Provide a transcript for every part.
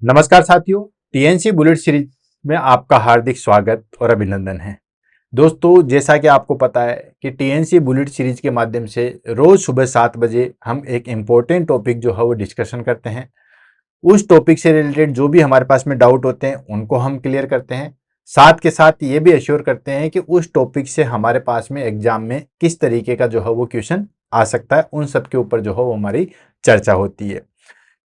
नमस्कार साथियों, TNC bullet series में आपका हार्दिक स्वागत और अभिनंदन है। दोस्तों, जैसा कि आपको पता है कि टीएनसी बुलेट सीरीज के माध्यम से रोज सुबह 7 बजे हम एक इम्पोर्टेंट टॉपिक जो है वो डिस्कशन करते हैं। उस टॉपिक से रिलेटेड जो भी हमारे पास में डाउट होते हैं उनको हम क्लियर करते हैं। साथ के साथ ये भी एश्योर करते हैं कि उस टॉपिक से हमारे पास में एग्जाम में किस तरीके का जो है वो क्वेश्चन आ सकता है, उन सब के ऊपर जो है वो हमारी चर्चा होती है।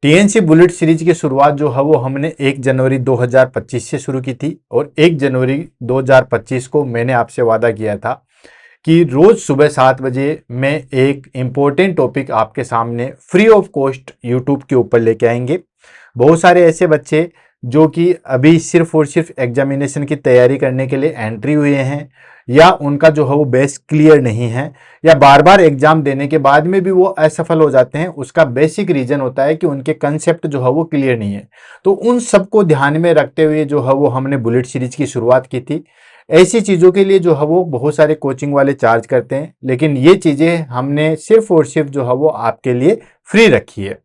टीएनसी बुलेट सीरीज की शुरुआत जो है वो हमने 1 जनवरी 2025 से शुरू की थी और 1 जनवरी 2025 को मैंने आपसे वादा किया था कि रोज सुबह 7 बजे मैं एक इम्पोर्टेंट टॉपिक आपके सामने फ्री ऑफ कॉस्ट यूट्यूब के ऊपर लेके आएंगे। बहुत सारे ऐसे बच्चे जो कि अभी सिर्फ और सिर्फ एग्जामिनेशन की तैयारी करने के लिए एंट्री हुए हैं या उनका जो है वो बेस क्लियर नहीं है या बार बार एग्जाम देने के बाद में भी वो असफल हो जाते हैं, उसका बेसिक रीजन होता है कि उनके कंसेप्ट जो है वो क्लियर नहीं है। तो उन सबको ध्यान में रखते हुए जो है वो हमने बुलेट सीरीज की शुरुआत की थी। ऐसी चीज़ों के लिए जो है वो बहुत सारे कोचिंग वाले चार्ज करते हैं, लेकिन ये चीज़ें हमने सिर्फ और सिर्फ जो है वो आपके लिए फ्री रखी है,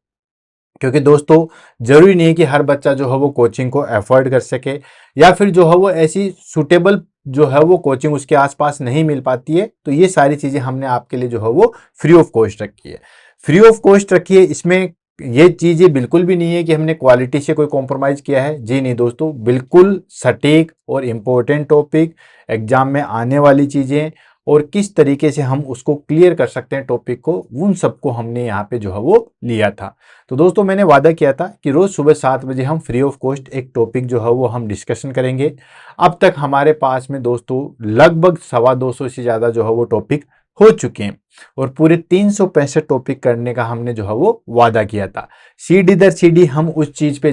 क्योंकि दोस्तों जरूरी नहीं है कि हर बच्चा जो है वो कोचिंग को अफोर्ड कर सके या फिर जो है वो ऐसी सुटेबल जो है वो कोचिंग उसके आसपास नहीं मिल पाती है। तो ये सारी चीजें हमने आपके लिए जो है वो फ्री ऑफ कॉस्ट रखी है। फ्री ऑफ कॉस्ट रखी है, इसमें ये चीजें बिल्कुल भी नहीं है कि हमने क्वालिटी से कोई कॉम्प्रोमाइज किया है। जी नहीं दोस्तों, बिल्कुल सटीक और इम्पोर्टेंट टॉपिक, एग्जाम में आने वाली चीजें और किस तरीके से हम उसको क्लियर कर सकते हैं टॉपिक को, उन सबको हमने यहाँ पे जो है वो लिया था। तो दोस्तों, मैंने वादा किया था कि रोज सुबह 7 बजे हम फ्री ऑफ कॉस्ट एक टॉपिक जो है वो हम डिस्कशन करेंगे। अब तक हमारे पास में दोस्तों लगभग 250 से ज़्यादा जो है वो टॉपिक हो चुके हैं और पूरे 365 टॉपिक करने का हमने जो है वो वादा किया था। सीढ़ी दर सीढ़ी हम उस चीज़ पे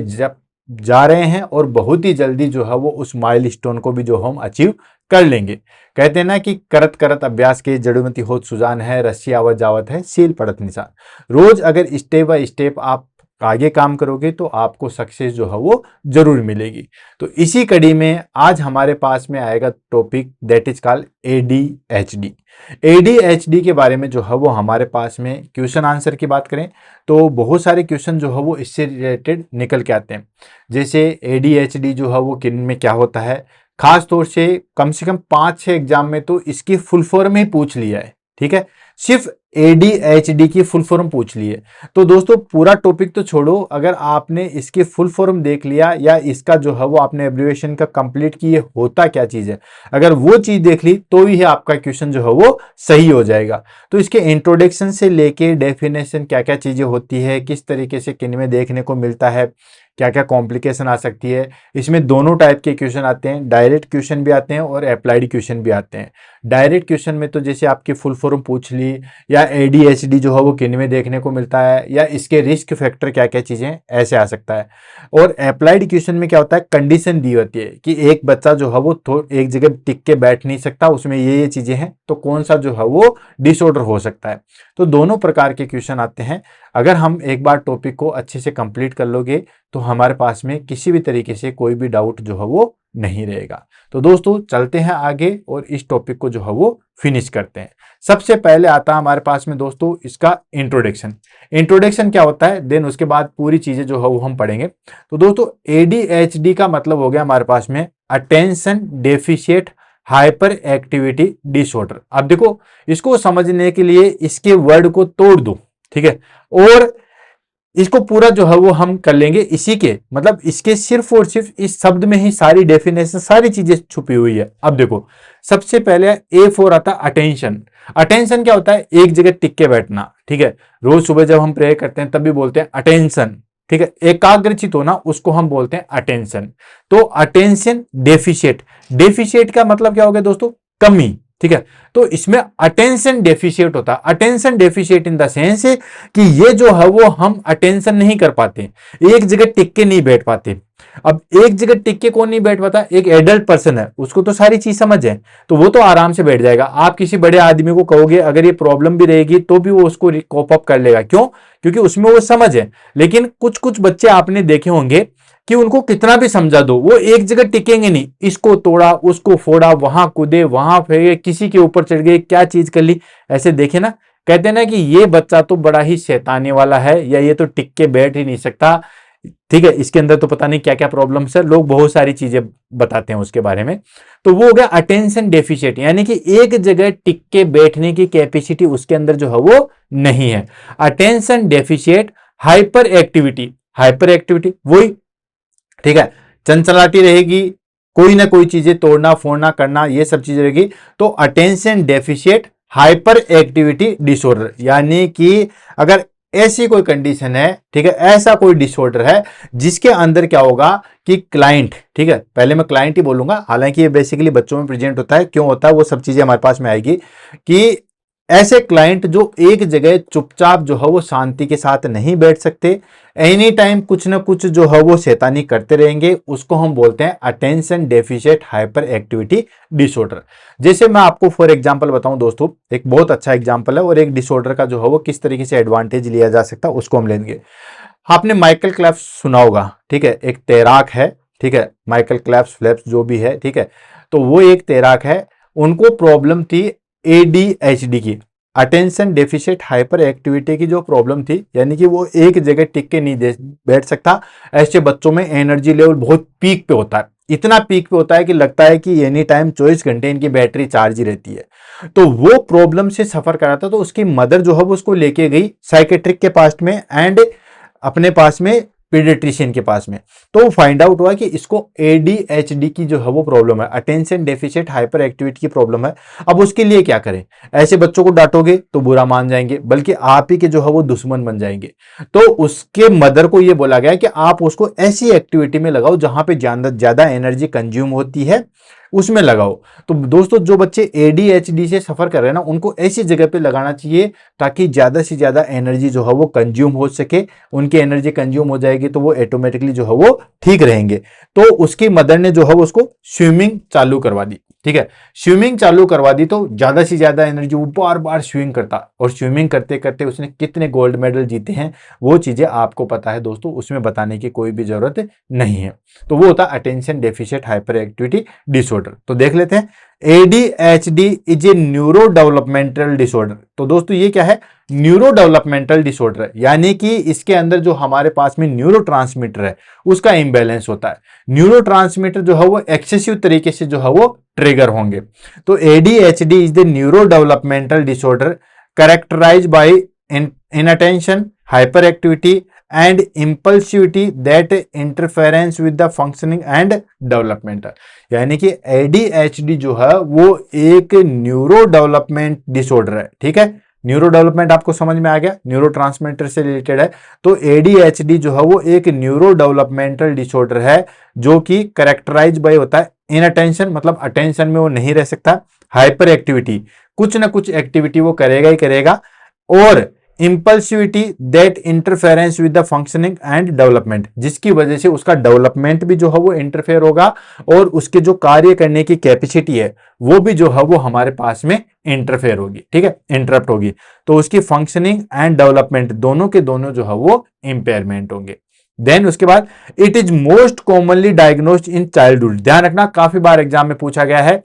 जा रहे हैं और बहुत ही जल्दी जो है वो उस माइलस्टोन को भी जो हम अचीव कर लेंगे। कहते हैं ना कि करत करत अभ्यास के जड़ुमती होत सुजान है, रस्सी आवत जावत है, सील पड़त निशान। रोज अगर स्टेप बाय स्टेप आप आगे काम करोगे तो आपको सक्सेस जो है वो जरूर मिलेगी। तो इसी कड़ी में आज हमारे पास में आएगा topic that is called ADHD। ADHD के बारे में जो है वो हमारे पास में क्वेश्चन आंसर की बात करें तो बहुत सारे क्वेश्चन जो है वो इससे रिलेटेड निकल के आते हैं। जैसे ADHD जो है वो किन में क्या होता है, खास तौर से कम 5-6 एग्जाम में तो इसकी फुल फॉर्म ही पूछ लिया है। ठीक है, सिर्फ ADHD की फुल फॉर्म पूछ ली है। तो दोस्तों पूरा टॉपिक तो छोड़ो, अगर आपने इसकी फुल फॉर्म देख लिया या इसका जो है वो आपने एब्रिविएशन का कंप्लीट की, ये होता क्या चीज है, अगर वो चीज देख ली तो ही आपका क्वेश्चन जो है वो सही हो जाएगा। तो इसके इंट्रोडक्शन से लेके डेफिनेशन, क्या क्या चीजें होती है, किस तरीके से किन में देखने को मिलता है, क्या क्या कॉम्प्लिकेशन आ सकती है। इसमें दोनों टाइप के क्वेश्चन आते हैं, डायरेक्ट क्वेश्चन भी आते हैं और अप्लाइड क्वेश्चन भी आते हैं। डायरेक्ट क्वेश्चन में तो जैसे आपकी फुल फॉर्म पूछ ली या ADHD जो है वो किन में देखने को मिलता है या इसके रिस्क फैक्टर क्या क्या चीजें, ऐसे आ सकता है। और अप्लाइड क्वेश्चन में क्या होता है, कंडीशन दी होती है कि एक बच्चा जो है वो एक जगह टिक के बैठ नहीं सकता, उसमें ये चीजें हैं, तो कौन सा जो है वो डिसऑर्डर हो सकता है। तो दोनों प्रकार के क्वेश्चन आते हैं। अगर हम एक बार टॉपिक को अच्छे से कंप्लीट कर लोगे तो हमारे पास में किसी भी तरीके से कोई भी डाउट जो है वो नहीं रहेगा। तो दोस्तों चलते हैं आगे और इस टॉपिक को जो है वो फिनिश करते हैं। सबसे पहले आता है हमारे पास में दोस्तों इसका इंट्रोडक्शन। इंट्रोडक्शन क्या होता है, देन उसके बाद पूरी चीजें जो है वो हम पढ़ेंगे। तो दोस्तों ADHD का मतलब हो गया हमारे पास में attention deficit hyper activity disorder. अब देखो, इसको समझने के लिए इसके वर्ड को तोड़ दो, ठीक है, और इसको पूरा जो है वो हम कर लेंगे। इसी के मतलब इसके सिर्फ और सिर्फ इस शब्द में ही सारी डेफिनेशन, सारी चीजें छुपी हुई है। अब देखो, सबसे पहले A फॉर आता है अटेंशन। अटेंशन क्या होता है, एक जगह टिक के बैठना। ठीक है, रोज सुबह जब हम प्रेयर करते हैं तब भी बोलते हैं अटेंशन। ठीक है, एकाग्रचित होना, उसको हम बोलते हैं अटेंशन। तो अटेंशन डेफिशिएट, डेफिशिएट का मतलब क्या हो गया दोस्तों, कमी। ठीक है, तो इसमें अटेंशन डेफिशिएट होता है। Attention deficit in the sense कि ये जो है वो हम अटेंशन नहीं कर पाते, एक जगह टिक के नहीं बैठ पाते। अब एक जगह टिक के कौन नहीं बैठ पाता, एक एडल्ट पर्सन है, उसको तो सारी चीज समझ है, तो वो तो आराम से बैठ जाएगा। आप किसी बड़े आदमी को कहोगे, अगर ये प्रॉब्लम भी रहेगी तो भी वो उसको कोप अप कर लेगा। क्यों? क्योंकि उसमें वो समझ है। लेकिन कुछ कुछ बच्चे आपने देखे होंगे कि उनको कितना भी समझा दो वो एक जगह टिकेंगे नहीं, इसको तोड़ा उसको फोड़ा, वहां कूदे वहां फेंके, किसी के ऊपर चढ़ गए, क्या चीज कर ली, ऐसे देखे ना। कहते हैं ना कि ये बच्चा तो बड़ा ही शैतानी वाला है, या ये तो टिक के बैठ ही नहीं सकता, ठीक है, इसके अंदर तो पता नहीं क्या क्या प्रॉब्लम्स है, लोग बहुत सारी चीजें बताते हैं उसके बारे में। तो वो हो गया अटेंशन डेफिशिएट, यानी कि एक जगह टिक के बैठने की कैपेसिटी उसके अंदर जो है वो नहीं है। Attention deficit hyper activity, hyper activity वही, ठीक है, चंचलाती रहेगी, कोई ना कोई चीजें तोड़ना फोड़ना करना, ये सब चीजें रहेगी। तो attention deficit hyper activity disorder, यानी कि अगर ऐसी कोई कंडीशन है, ठीक है, ऐसा कोई डिसऑर्डर है जिसके अंदर क्या होगा कि क्लाइंट, ठीक है, पहले मैं क्लाइंट ही बोलूंगा, हालांकि ये बेसिकली बच्चों में प्रेजेंट होता है, क्यों होता है वो सब चीजें हमारे पास में आएगी, कि ऐसे क्लाइंट जो एक जगह चुपचाप जो है वो शांति के साथ नहीं बैठ सकते, एनी टाइम कुछ ना कुछ जो है वो शैतानी करते रहेंगे, उसको हम बोलते हैं attention deficit hyper activity disorder. जैसे मैं आपको फॉर एग्जांपल बताऊं दोस्तों, एक बहुत अच्छा एग्जांपल है, और एक डिसऑर्डर का जो है वो किस तरीके से एडवांटेज लिया जा सकता है उसको हम लेंगे। आपने माइकल क्लेप्स सुना होगा, ठीक है, एक तैराक है, ठीक है, माइकल क्लेप्स फ्लेप्स जो भी है, ठीक है, तो वो एक तैराक है, उनको प्रॉब्लम थी एडीएचडी की, अटेंशन डेफिशिएट हाइपर एक्टिविटी की जो प्रॉब्लम थी, यानी कि वो एक जगह टिक के नहीं बैठ सकता। ऐसे बच्चों में एनर्जी लेवल बहुत पीक पे होता है, इतना पीक पे होता है कि लगता है कि एनी टाइम 24 घंटे इनकी बैटरी चार्ज ही रहती है। तो वो प्रॉब्लम से सफर कर रहा था, तो उसकी मदर जो है वो उसको लेके गई साइकेट्रिक के पास में एंड अपने पास में पीडियाट्रिशियन के पास में। तो फाइंड आउट हुआ कि इसको एडीएचडी की जो है वो प्रॉब्लम है, अटेंशन डेफिशिएट हाइपर एक्टिविटी की प्रॉब्लम है। अब उसके लिए क्या करें, ऐसे बच्चों को डांटोगे तो बुरा मान जाएंगे, बल्कि आप ही के जो है वो दुश्मन बन जाएंगे। तो उसके मदर को ये बोला गया कि आप उसको ऐसी एक्टिविटी में लगाओ जहां पे ज्यादा एनर्जी कंज्यूम होती है, उसमें लगाओ। तो दोस्तों जो बच्चे एडीएचडी से सफर कर रहे हैं ना, उनको ऐसी जगह पे लगाना चाहिए ताकि ज्यादा से ज्यादा एनर्जी जो है वो कंज्यूम हो सके। उनकी एनर्जी कंज्यूम हो जाएगी तो वो ऑटोमेटिकली जो है वो ठीक रहेंगे। तो उसकी मदर ने जो है वो उसको स्विमिंग चालू करवा दी, ठीक है, स्विमिंग चालू करवा दी, तो ज्यादा से ज्यादा एनर्जी, वो बार बार स्विमिंग करता, और स्विमिंग करते करते उसने कितने गोल्ड मेडल जीते हैं वो चीजें आपको पता है दोस्तों, उसमें बताने की कोई भी जरूरत नहीं है। तो वो होता है attention deficit hyper activity disorder. तो देख लेते हैं, ADHD is a neuro developmental disorder. तो दोस्तों ये क्या है, न्यूरो डेवलपमेंटल डिसऑर्डर है, यानी कि इसके अंदर जो हमारे पास में न्यूरोट्रांसमीटर है उसका इंबैलेंस होता है। न्यूरोट्रांसमीटर जो है वो एक्सेसिव तरीके से जो है वो ट्रिगर होंगे। तो ADHD is the neurodevelopmental disorder characterized by inattention, hyperactivity and impulsivity that interference with the functioning and development। यानी कि ADHD जो है वो एक न्यूरो डेवलपमेंट डिसऑर्डर है, ठीक है, न्यूरो डेवलपमेंट आपको समझ में आ गया, न्यूरो ट्रांसमीटर से रिलेटेड है। तो ADHD जो है वो एक न्यूरो डेवलपमेंटल डिसऑर्डर है जो कि कैरेक्टराइज बाय होता है इनअटेंशन, मतलब अटेंशन में वो नहीं रह सकता, हाइपर एक्टिविटी, कुछ ना कुछ एक्टिविटी वो करेगा ही करेगा, और impulsivity that interference with the functioning and development, जिसकी वजह से उसका डेवलपमेंट भी जो है वो इंटरफेयर होगा, और उसके जो कार्य करने की कैपेसिटी है वो भी जो है वो हमारे पास में इंटरफेयर होगी, ठीक है, इंटरप्ट होगी। तो उसकी फंक्शनिंग एंड डेवलपमेंट दोनों के दोनों जो है वो इंपेयरमेंट होंगे। देन उसके बाद it is most commonly diagnosed in childhood. ध्यान रखना, काफी बार एग्जाम में पूछा गया है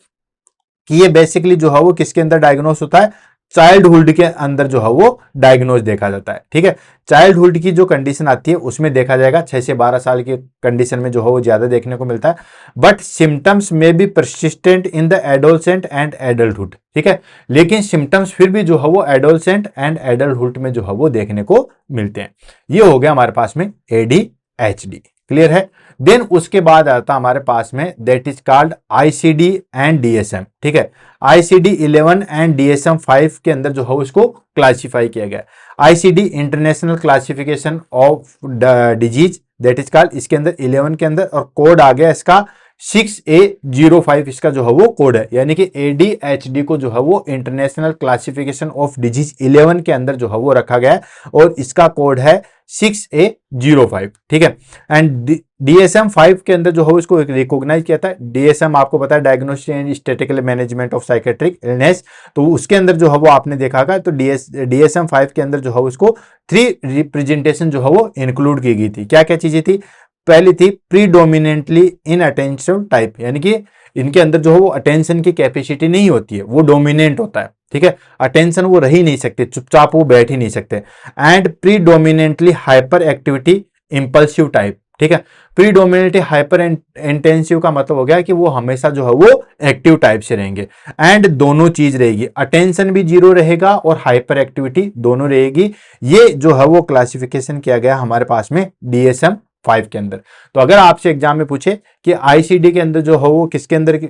कि ये बेसिकली जो है वो किसके अंदर डायग्नोस होता है, चाइल्डहुड के अंदर जो है वो डायग्नोज देखा जाता है, ठीक है। चाइल्डहुड की जो कंडीशन आती है उसमें देखा जाएगा, 6 से 12 साल की कंडीशन में जो है वो ज्यादा देखने को मिलता है, बट सिम्टम्स में be persistent in the adolescent and adulthood, ठीक है, लेकिन सिम्टम्स फिर भी जो है वो एडोलसेंट एंड एडल्टहुड में जो है वो देखने को मिलते हैं। ये हो गया हमारे पास में ADHD, क्लियर है। देन उसके बाद आता हमारे पास में that is called ICD and DSM, ठीक है, ICD 11 एंड DSM 5 के अंदर जो है उसको क्लासिफाई किया गया। ICD international classification of disease that is called, इसके अंदर 11 के अंदर, और कोड आ गया इसका 6A05, इसका जो है वो कोड है, यानी कि ADHD को जो है वो इंटरनेशनल क्लासिफिकेशन ऑफ डिजीज 11 के अंदर जो है वो रखा गया है, और इसका कोड है 6A05, ठीक है। एंड DSM 5 के अंदर जो है इसको रिकॉग्नाइज किया था। DSM आपको पता है diagnostic and statistical management of psychiatric illness, तो उसके अंदर जो है वो आपने देखा था। तो DSM 5 के अंदर जो है उसको 3 रिप्रेजेंटेशन जो है वो इंक्लूड की गई थी। क्या क्या चीजें थी, पहली थी प्रीडोमिनेंटली इन अटेंशन टाइप, यानी कि इनके अंदर जो है वो अटेंशन की कैपेसिटी नहीं होती है, वो डोमिनेंट होता है, ठीक है, अटेंशन वो रह ही नहीं सकते, चुपचाप वो बैठ ही नहीं सकते। And predominantly hyper activity impulsive type, ठीक है। प्रीडोमिनेटली हाइपर इंटेंसिव का मतलब हो गया कि वो हमेशा जो है वो एक्टिव टाइप से रहेंगे, एंड दोनों चीज रहेगी, अटेंशन भी जीरो रहेगा और हाइपर एक्टिविटी दोनों रहेगी। ये जो है वो क्लासिफिकेशन किया गया हमारे पास में DSM-5 के अंदर। तो अगर आपसे एग्जाम में पूछे कि ICD के अंदर जो है वो किसके अंदर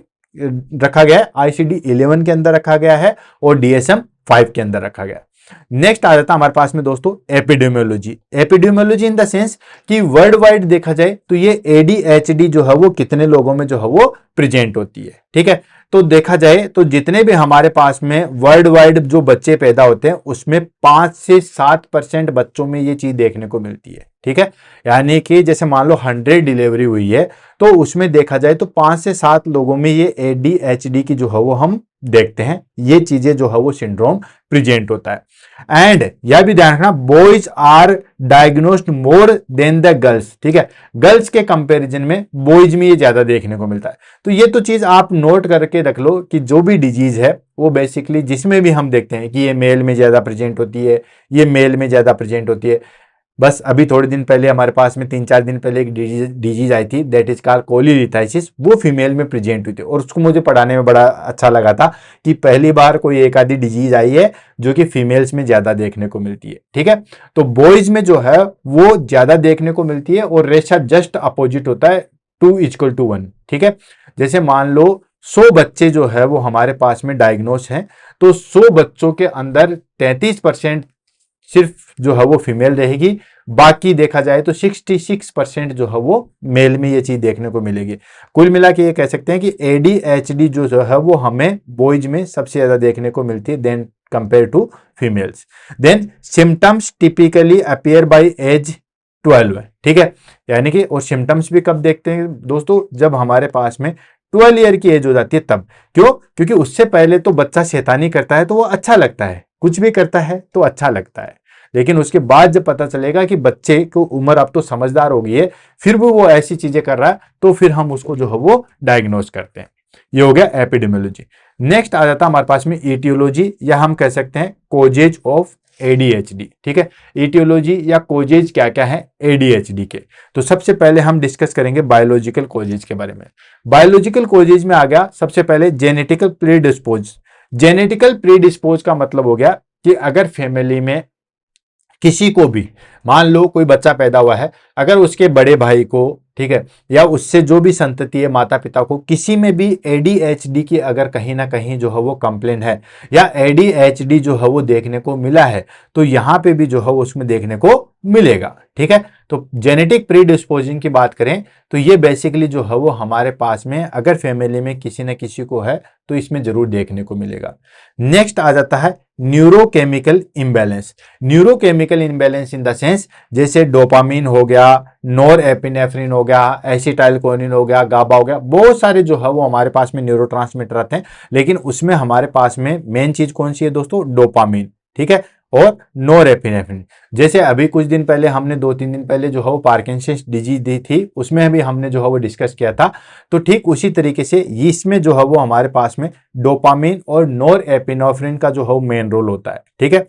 रखा गया है, ICD-11 के अंदर रखा गया है और DSM-5 के अंदर रखा गया है। नेक्स्ट आ जाता है हमारे पास में दोस्तों epidemiology. Epidemiology in the sense कि वर्ल्ड वाइड देखा जाए तो ये ADHD जो है वो कितने लोगों में जो है वो प्रेजेंट होती है, ठीक है। तो देखा जाए तो जितने भी हमारे पास में वर्ल्ड वाइड जो बच्चे पैदा होते हैं उसमें 5 से 7% बच्चों में ये चीज देखने को मिलती है, ठीक है। यानी कि जैसे मान लो 100 डिलीवरी हुई है तो उसमें देखा जाए तो 5 से 7 लोगों में ये ADHD की जो है वो हम देखते हैं, ये चीजें जो है वो सिंड्रोम प्रेजेंट होता है। एंड यह भी ध्यान रखना, boys are diagnosed more than the girls, ठीक है। गर्ल्स के कंपैरिजन में बॉयज में ये ज्यादा देखने को मिलता है। तो ये तो चीज आप नोट करके रख लो कि जो भी डिजीज है वो बेसिकली जिसमें भी हम देखते हैं कि ये मेल में ज्यादा प्रेजेंट होती है, ये मेल में ज्यादा प्रेजेंट होती है। बस अभी थोड़े दिन पहले हमारे पास में 3-4 दिन पहले एक डिजीज आई थी, दैट इज कॉल्ड कोलीलिथाइसिस, वो फीमेल में प्रेजेंट हुई थी और उसको मुझे पढ़ाने में बड़ा अच्छा लगा था कि पहली बार कोई एक आधी डिजीज आई है जो कि फीमेल्स में ज्यादा देखने को मिलती है, ठीक है। तो बॉयज में जो है वो ज्यादा देखने को मिलती है और रेशा जस्ट अपोजिट होता है 2:1, ठीक है। जैसे मान लो 100 बच्चे जो है वो हमारे पास में डायग्नोस हैं तो 100 बच्चों के अंदर 33% सिर्फ जो है वो फीमेल रहेगी, बाकी देखा जाए तो 66% जो है वो मेल में ये चीज देखने को मिलेगी। कुल मिला के ये कह सकते हैं कि ADHD जो है वो हमें बॉयज में सबसे ज्यादा देखने को मिलती है than compare to females. Then symptoms typically appear by age 12, ठीक है। यानी कि और सिम्टम्स भी कब देखते हैं दोस्तों, जब हमारे पास में 12 ईयर की एज हो जाती है तब। क्यों? क्योंकि उससे पहले तो बच्चा शैतानी करता है तो वो अच्छा लगता है, कुछ भी करता है तो अच्छा लगता है, लेकिन उसके बाद जब पता चलेगा कि बच्चे को उम्र अब तो समझदार हो गई है फिर भी वो ऐसी चीजें कर रहा है तो फिर हम उसको जो है वो डायग्नोज करते हैं। ये हो गया एपिडेमियोलॉजी। नेक्स्ट आ जाता है हमारे पास में ईटियोलॉजी, या हम कह सकते हैं कोजेज ऑफ ADHD, ठीक है। ईटियोलॉजी या कोजेज क्या क्या है ADHD के, तो सबसे पहले हम डिस्कस करेंगे बायोलॉजिकल कोजेज के बारे में। बायोलॉजिकल कोजेज में आ गया सबसे पहले जेनेटिकल प्रीडिस्पोज। जेनेटिकल प्रीडिस्पोज का मतलब हो गया कि अगर फैमिली में किसी को भी मान लो कोई बच्चा पैदा हुआ है, अगर उसके बड़े भाई को, ठीक है, या उससे जो भी संतति है माता पिता को, किसी में भी ADHD की अगर कहीं ना कहीं जो है वो कंप्लेन है या ADHD जो है वो देखने को मिला है तो यहां पे भी जो है उसमें देखने को मिलेगा, ठीक है। तो जेनेटिक प्रीडिस्पोजिंग की बात करें तो ये बेसिकली जो है वो हमारे पास में अगर फैमिली में किसी न किसी को है तो इसमें जरूर देखने को मिलेगा। नेक्स्ट आ जाता है neurochemical imbalance. Neurochemical imbalance in the sense जैसे डोपामिन हो गया, नॉरएपिनेफ्रिन हो गया, एसिटाइलकोलिन हो गया, गाबा हो गया, बहुत सारे जो है वो हमारे पास में न्यूरोट्रांसमीटर आते हैं, लेकिन उसमें हमारे पास में मेन चीज कौन सी है दोस्तों, डोपामिन, ठीक है, और नॉरएपिनेफ्रिन। जैसे अभी कुछ दिन पहले हमने 2-3 दिन पहले जो है वो पार्किंसंस डिजीज दी थी, उसमें भी हमने जो है वो डिस्कस किया था। तो ठीक उसी तरीके से इसमें जो है वो हमारे पास में डोपामिन और नॉरएपिनेफ्रिन का जो है वो मेन रोल होता है, ठीक है।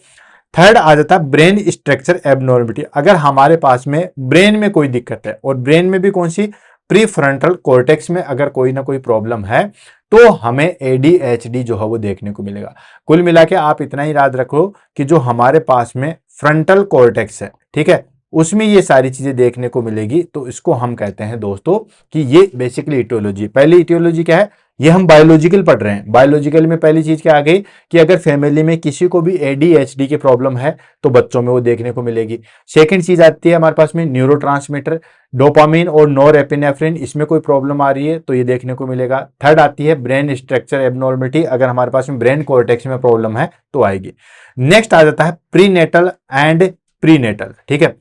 थर्ड आ जाता है ब्रेन स्ट्रक्चर एबनॉर्मलिटी। अगर हमारे पास में ब्रेन में कोई दिक्कत है, और ब्रेन में भी कौन सी, प्रीफ्रंटल कॉर्टेक्स में अगर कोई ना कोई प्रॉब्लम है तो हमें ADHD जो है वो देखने को मिलेगा। कुल मिला के आप इतना ही याद रखो कि जो हमारे पास में फ्रंटल कॉर्टेक्स है, ठीक है, उसमें ये सारी चीजें देखने को मिलेगी, तो इसको हम कहते हैं दोस्तों कि ये बेसिकली इटियोलॉजी। पहली इटियोलॉजी क्या है, ये हम बायोलॉजिकल पढ़ रहे हैं। बायोलॉजिकल में पहली चीज क्या आ गई कि अगर फैमिली में किसी को भी ADHD की प्रॉब्लम है तो बच्चों में वो देखने को मिलेगी। सेकंड चीज आती है हमारे पास में न्यूरोट्रांसमीटर, डोपामिन और नॉरएपिनेफ्रिन, इसमें कोई प्रॉब्लम आ रही है तो ये देखने को मिलेगा। थर्ड आती है ब्रेन स्ट्रक्चर एबनॉर्मलिटी, अगर हमारे पास में ब्रेन कॉर्टेक्स में प्रॉब्लम है तो आएगी। नेक्स्ट आ जाता है प्रीनेटल एंड प्रीनेटल, ठीक है।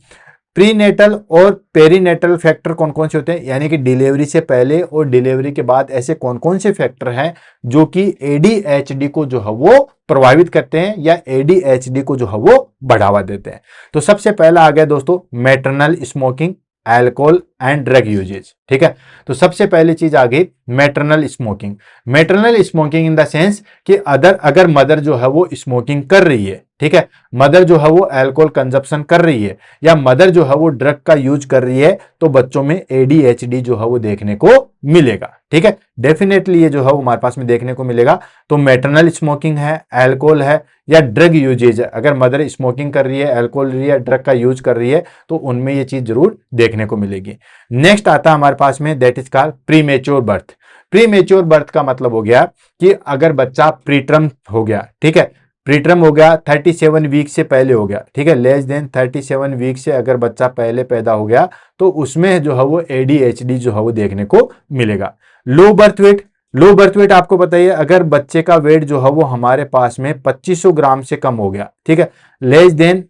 प्रीनेटल और पेरीनेटल फैक्टर कौन कौन से होते हैं, यानी कि डिलीवरी से पहले और डिलीवरी के बाद ऐसे कौन कौन से फैक्टर हैं जो कि ADHD को जो है वो प्रभावित करते हैं या ADHD को जो है वो बढ़ावा देते हैं। तो सबसे पहला आ गया दोस्तों maternal smoking, alcohol and drug usage. ठीक है, तो सबसे पहली चीज आ गई maternal smoking. Maternal smoking in the sense कि अगर मदर जो है वो स्मोकिंग कर रही है, ठीक है, मदर जो है वो अल्कोहल कंजप्शन कर रही है, या मदर जो है वो ड्रग का यूज कर रही है, तो बच्चों में एडीएचडी जो है वो देखने को मिलेगा। ठीक है, डेफिनेटली ये जो है वो हमारे पास में देखने को मिलेगा। तो मैटरनल स्मोकिंग है, अल्कोहल है, या ड्रग यूजेज है, अगर मदर स्मोकिंग कर रही है, अल्कोहल रही है, ड्रग का यूज कर रही है, तो उनमें ये चीज जरूर देखने को मिलेगी। नेक्स्ट आता है हमारे पास में, that is called premature birth. Premature birth का मतलब हो गया कि अगर बच्चा प्रीटर्म हो गया, ठीक है, प्रीटर्म हो गया, 37 वीक से पहले हो गया, ठीक है, लेस देन 37 वीक से अगर बच्चा पहले पैदा हो गया, तो उसमें जो है वो एडीएचडी जो है वो देखने को मिलेगा। Low birth weight, low birth weight आपको बताइए, अगर बच्चे का वेट जो है वो हमारे पास में 2500 ग्राम से कम हो गया, ठीक है, लेस देन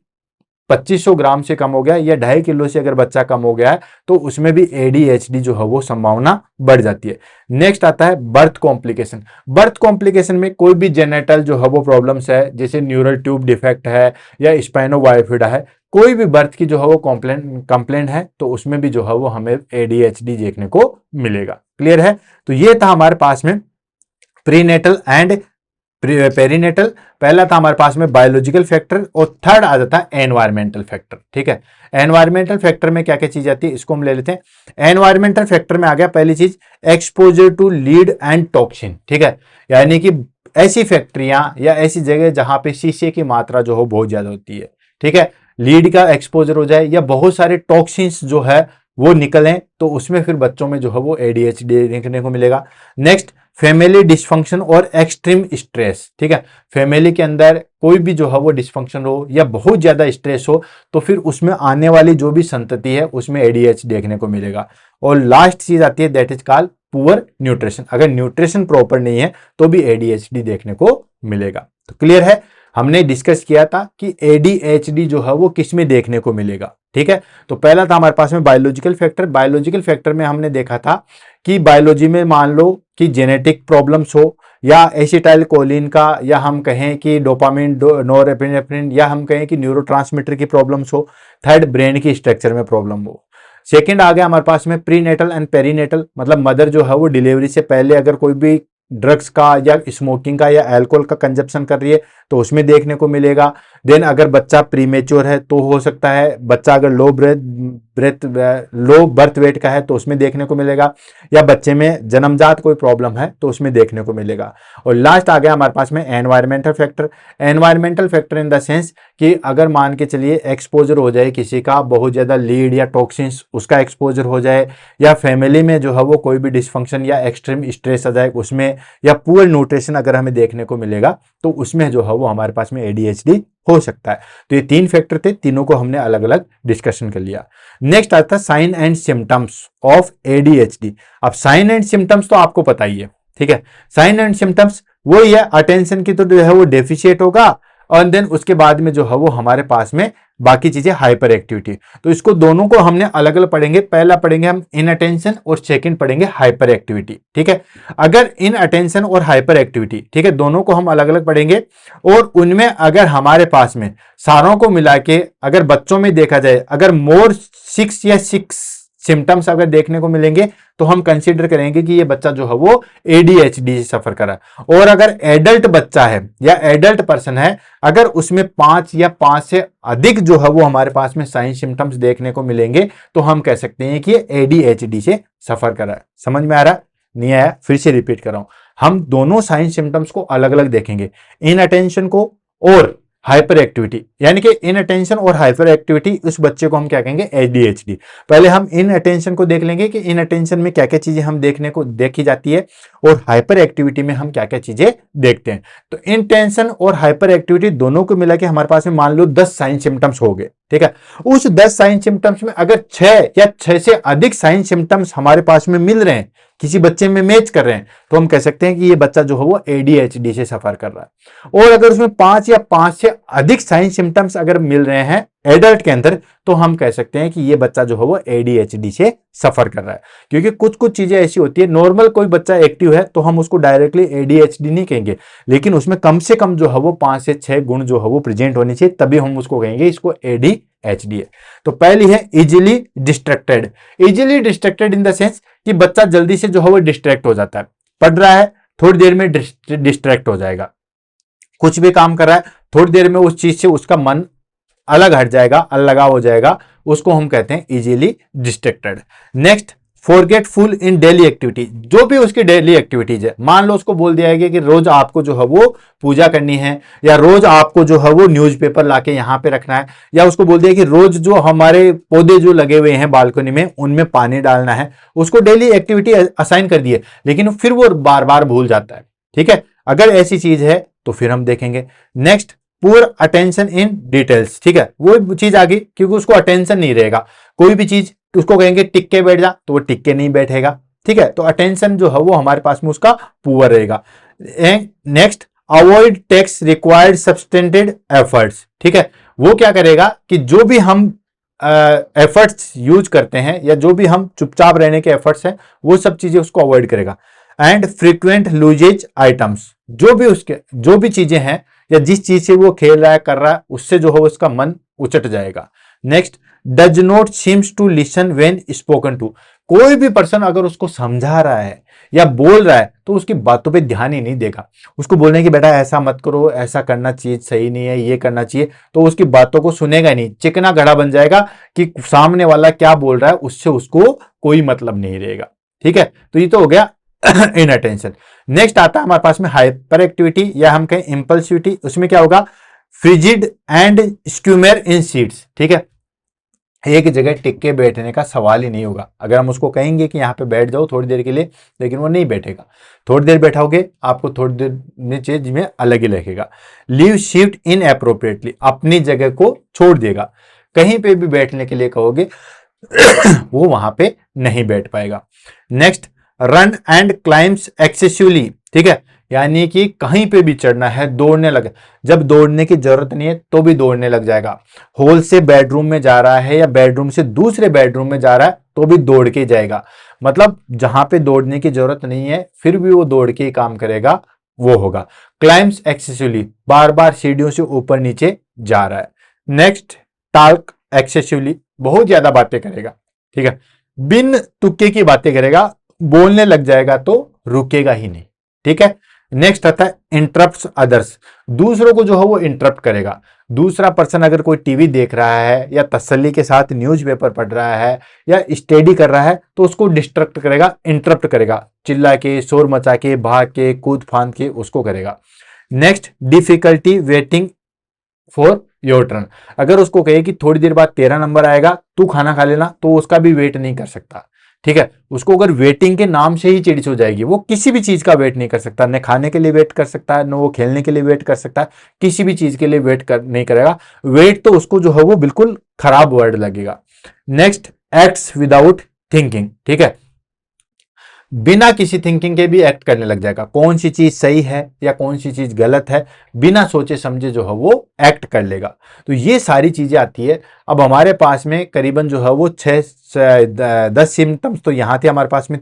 2500 ग्राम से कम हो गया, या 2.5 किलो से अगर बच्चा कम हो गया है, तो उसमें भी एडीएचडी जो है वो संभावना बढ़ जाती है। नेक्स्ट आता है बर्थ कॉम्प्लिकेशन। बर्थ कॉम्प्लिकेशन में कोई भी जेनेटल जो है वो प्रॉब्लम्स है, जैसे न्यूरल ट्यूब डिफेक्ट है या स्पाइनोबायोफिडा है, कोई भी बर्थ की जो है वो कंप्लेंट है, तो उसमें भी जो है वो हमें एडीएचडी देखने को मिलेगा। क्लियर है? तो ये था हमारे पास में प्रीनेटल एंड पेरीनेटल। पहला था हमारे पास में बायोलॉजिकल फैक्टर, और थर्ड आ जाता है एनवायरमेंटल फैक्टर। ठीक है, एनवायरमेंटल फैक्टर में क्या क्या चीज आती है, इसको हम ले लेते हैं। एनवायरमेंटल फैक्टर में आ गया पहली चीज exposure to lead and toxin. ठीक है, यानी कि ऐसी फैक्ट्रियां या ऐसी जगह जहां पे शीशे की मात्रा जो हो बहुत ज्यादा होती है, ठीक है, लीड का एक्सपोजर हो जाए या बहुत सारे टॉक्सिन्स जो है वो निकले, तो उसमें फिर बच्चों में जो है वो एडीएचडी देखने को मिलेगा। नेक्स्ट फैमिली डिस्फंक्शन और एक्सट्रीम स्ट्रेस। ठीक है, फैमिली के अंदर कोई भी जो है वो डिस्फंक्शन हो या बहुत ज्यादा स्ट्रेस हो, तो फिर उसमें आने वाली जो भी संतति है उसमें एडीएचडी देखने को मिलेगा। और लास्ट चीज आती है that is called poor nutrition. अगर न्यूट्रिशन प्रॉपर नहीं है तो भी एडीएचडी देखने को मिलेगा। तो क्लियर है, हमने डिस्कस किया था कि एडीएचडी जो है वो किस में देखने को मिलेगा। ठीक है, तो पहला था हमारे पास में बायोलॉजिकल फैक्टर। बायोलॉजिकल फैक्टर में हमने देखा था कि बायोलॉजी में मान लो कि जेनेटिक प्रॉब्लम्स हो, या एसिटाइल कोलिन का, या हम कहें कि डोपामिन नोरेपिनेफ्रिन, या हम कहें कि न्यूरोट्रांसमीटर की प्रॉब्लम्स हो। थर्ड, ब्रेन की स्ट्रक्चर में प्रॉब्लम हो। सेकंड आ गया हमारे पास में प्रीनेटल एंड पेरीनेटल, मतलब मदर जो है वो डिलीवरी से पहले अगर कोई भी ड्रग्स का या स्मोकिंग का या अल्कोहल का कंजप्शन कर रही है, तो उसमें देखने को मिलेगा। देन अगर बच्चा प्रीमेच्योर है तो हो सकता है, बच्चा अगर लो बर्थ वेट का है तो उसमें देखने को मिलेगा, या बच्चे में जन्मजात कोई प्रॉब्लम है तो उसमें देखने को मिलेगा। और लास्ट आ गया हमारे पास में environmental factor. Environmental factor in the sense कि अगर मान के चलिए एक्सपोजर हो जाए किसी का बहुत ज्यादा लीड या टॉक्सिन्स, उसका एक्सपोजर हो जाए, या फैमिली में जो है वो कोई भी डिस्फंक्शन या एक्सट्रीम स्ट्रेस आ जाए उसमें, या पुअर न्यूट्रिशन अगर हमें देखने को मिलेगा, तो उसमें जो है वो हमारे पास में एडीएचडी हो सकता है। तो ये 3 फैक्टर थे, तीनों को हमने अलग अलग डिस्कशन कर लिया। नेक्स्ट आता है sign and symptoms of ADHD. अब साइन एंड सिम्टम्स तो आपको पता ही है, ठीक है, साइन एंड सिम्टम्स वो ही है, अटेंशन की तो जो है वो डेफिशिएट होगा, और देन उसके बाद में जो है वो हमारे पास में बाकी चीजें हाइपर एक्टिविटी। तो इसको दोनों को हमने अलग अलग पढ़ेंगे। पहला पढ़ेंगे हम इन अटेंशन और सेकंड पढ़ेंगे हाइपर एक्टिविटी। ठीक है, अगर इन अटेंशन और हाइपर एक्टिविटी, ठीक है, दोनों को हम अलग अलग पढ़ेंगे, और उनमें अगर हमारे पास में सारों को मिला के अगर बच्चों में देखा जाए, अगर मोर 6 या 6 सिम्टम्स अगर देखने को मिलेंगे, तो हम कंसीडर करेंगे कि ये बच्चा जो है वो एडीएचडी से सफर कर रहा है। और अगर एडल्ट बच्चा है या एडल्ट पर्सन है, अगर उसमें 5 या 5 से अधिक जो है वो हमारे पास में साइन सिम्टम्स देखने को मिलेंगे, तो हम कह सकते हैं कि ये एडीएचडी से सफर कर रहा है। समझ में आ रहा है? नहीं आया? फिर से रिपीट कर रहा हूं, हम दोनों साइन सिम्टम्स को अलग अलग देखेंगे, इन अटेंशन को और हाइपर एक्टिविटी, यानी कि इन अटेंशन और हाइपर एक्टिविटी, उस बच्चे को हम क्या कहेंगे? एडीएचडी। पहले हम इन अटेंशन को देख लेंगे कि इन अटेंशन में क्या क्या चीजें हम देखने को देखी जाती है, और हाइपर एक्टिविटी में हम क्या क्या चीजें देखते हैं। तो इन टेंशन और हाइपर एक्टिविटी दोनों को मिला के हमारे पास में मान लो 10 साइन सिम्टम्स हो गए। ठीक है, उस 10 साइन सिम्टम्स में अगर 6 या 6 से अधिक साइन सिम्टम्स हमारे पास में मिल रहे हैं, किसी बच्चे में मैच कर रहे हैं तो हम कह सकते हैं कि ये बच्चा जो है वो ADHD से सफर कर रहा है। और अगर उसमें 5 या 5 से अधिक साइन सिम्टम्स अगर मिल रहे हैं एडल्ट के अंदर तो हम कह सकते हैं कि ये बच्चा जो है वो ADHD से सफर कर रहा है। क्योंकि कुछ कुछ चीजें ऐसी होती है, नॉर्मल कोई बच्चा एक्टिव है तो हम उसको डायरेक्टली ADHD नहीं कहेंगे, लेकिन उसमें कम से कम जो है वो 5 से 6 गुण जो है वो प्रेजेंट होने चाहिए, तभी हम उसको कहेंगे इसको ADHD है। तो पहली है easily distracted. Easily distracted in the sense कि बच्चा जल्दी से जो है वो डिस्ट्रैक्ट हो जाता है, पढ़ रहा है थोड़ी देर में डिस्ट्रैक्ट हो जाएगा, कुछ भी काम कर रहा है थोड़ी देर में उस चीज से उसका मन अलग हट जाएगा, अलगाव हो जाएगा, उसको हम कहते हैं इजीली डिस्ट्रैक्टेड। नेक्स्ट, फॉरगेटफुल इन डेली एक्टिविटी। जो भी उसकी डेली एक्टिविटीज है, मान लो उसको बोल दिया गया कि रोज आपको जो है वो पूजा करनी है, या रोज आपको जो है वो न्यूज़पेपर लाके यहाँ पे रखना है, या उसको बोल दिया कि रोज जो हमारे पौधे जो लगे हुए हैं बालकनी में उनमें पानी डालना है, उसको डेली एक्टिविटी असाइन कर दी है, लेकिन फिर वो बार बार भूल जाता है। ठीक है, अगर ऐसी चीज है तो फिर हम देखेंगे। Next, poor attention in details. ठीक है, वो चीज आ गई क्योंकि उसको अटेंशन नहीं रहेगा, कोई भी चीज उसको कहेंगे टिक के बैठ जा तो वो टिक के नहीं बैठेगा। ठीक है, तो अटेंशन जो है वो हमारे पास में उसका पुअर रहेगा। Next, avoid tasks required sustained efforts. ठीक है, वो क्या करेगा कि जो भी हम एफर्ट्स यूज करते हैं या जो भी हम चुपचाप रहने के एफर्ट्स हैं वो सब चीजें उसको अवॉइड करेगा। एंड फ्रीक्वेंट लूजेज आइटम्स, जो भी चीजें हैं या जिस चीज से वो खेल रहा है कर रहा है उससे जो है उसका मन उचट जाएगा। Next, does not seems to listen when spoken to. कोई भी पर्सन अगर उसको समझा रहा है या बोल रहा है तो उसकी बातों पे ध्यान ही नहीं देगा, उसको बोलने की बेटा ऐसा मत करो, ऐसा करना चीज सही नहीं है, ये करना चाहिए, तो उसकी बातों को सुनेगा नहीं, चिकना घड़ा बन जाएगा कि सामने वाला क्या बोल रहा है उससे उसको कोई मतलब नहीं रहेगा। ठीक है, तो ये तो हो गया इन अटेंशन। नेक्स्ट आता है हमारे पास में हाइपर एक्टिविटी या हम कहें इंपल्सिविटी। उसमें क्या होगा, फ्रिजिड एंड स्क्यूमर इन सीट्स। ठीक है, एक जगह टिक के बैठने का सवाल ही नहीं होगा। अगर हम उसको कहेंगे कि यहाँ पे बैठ जाओ थोड़ी देर के लिए, लेकिन वो नहीं बैठेगा, थोड़ी देर बैठाओगे आपको थोड़ी देर नीचे में अलग ही लगेगा। लीव शिफ्ट इन अप्रोप्रिएटली, अपनी जगह को छोड़ देगा, कहीं पे भी बैठने के लिए कहोगे वो वहां पे नहीं बैठ पाएगा। Next, run and climbs excessively. ठीक है, यानी कि कहीं पे भी चढ़ना है दौड़ने लगे, जब दौड़ने की जरूरत नहीं है तो भी दौड़ने लग जाएगा। हॉल से बेडरूम में जा रहा है या बेडरूम से दूसरे बेडरूम में जा रहा है तो भी दौड़ के जाएगा, मतलब जहां पे दौड़ने की जरूरत नहीं है फिर भी वो दौड़ के ही काम करेगा, वो होगा। क्लाइम्स एक्सेसिवली, बार बार सीढ़ियों से ऊपर नीचे जा रहा है। नेक्स्ट, टॉक एक्सेसिवली, बहुत ज्यादा बातें करेगा। ठीक है, बिन तुक्के की बातें करेगा, बोलने लग जाएगा तो रुकेगा ही नहीं। ठीक है, नेक्स्ट आता है इंटरप्ट्स अदर्स, दूसरों को जो है वो इंटरप्ट करेगा। दूसरा पर्सन अगर कोई टीवी देख रहा है या तसल्ली के साथ न्यूज़पेपर पढ़ रहा है या स्टडी कर रहा है तो उसको डिस्ट्रैक्ट करेगा, इंटरप्ट करेगा, चिल्ला के, शोर मचा के, भाग के, कूद फांद के उसको करेगा। Next, difficulty waiting for your turn, अगर उसको कहे कि थोड़ी देर बाद तेरा नंबर आएगा तू खाना खा लेना तो उसका भी वेट नहीं कर सकता। ठीक है, उसको अगर वेटिंग के नाम से ही चिढ़ हो जाएगी, वो किसी भी चीज का वेट नहीं कर सकता, न खाने के लिए वेट कर सकता है, न वो खेलने के लिए वेट कर सकता है, किसी भी चीज के लिए नहीं करेगा। वेट तो उसको जो है वो बिल्कुल खराब वर्ड लगेगा। Next, acts without thinking. ठीक है, बिना किसी थिंकिंग के भी एक्ट करने लग जाएगा, कौन सी चीज सही है या कौन सी चीज गलत है बिना सोचे समझे जो है वो एक्ट कर लेगा। तो ये सारी चीजें आती है। अब हमारे पास में करीबन जो है वो 10 सिम्टम्स तो यहाँ थे हमारे पास में,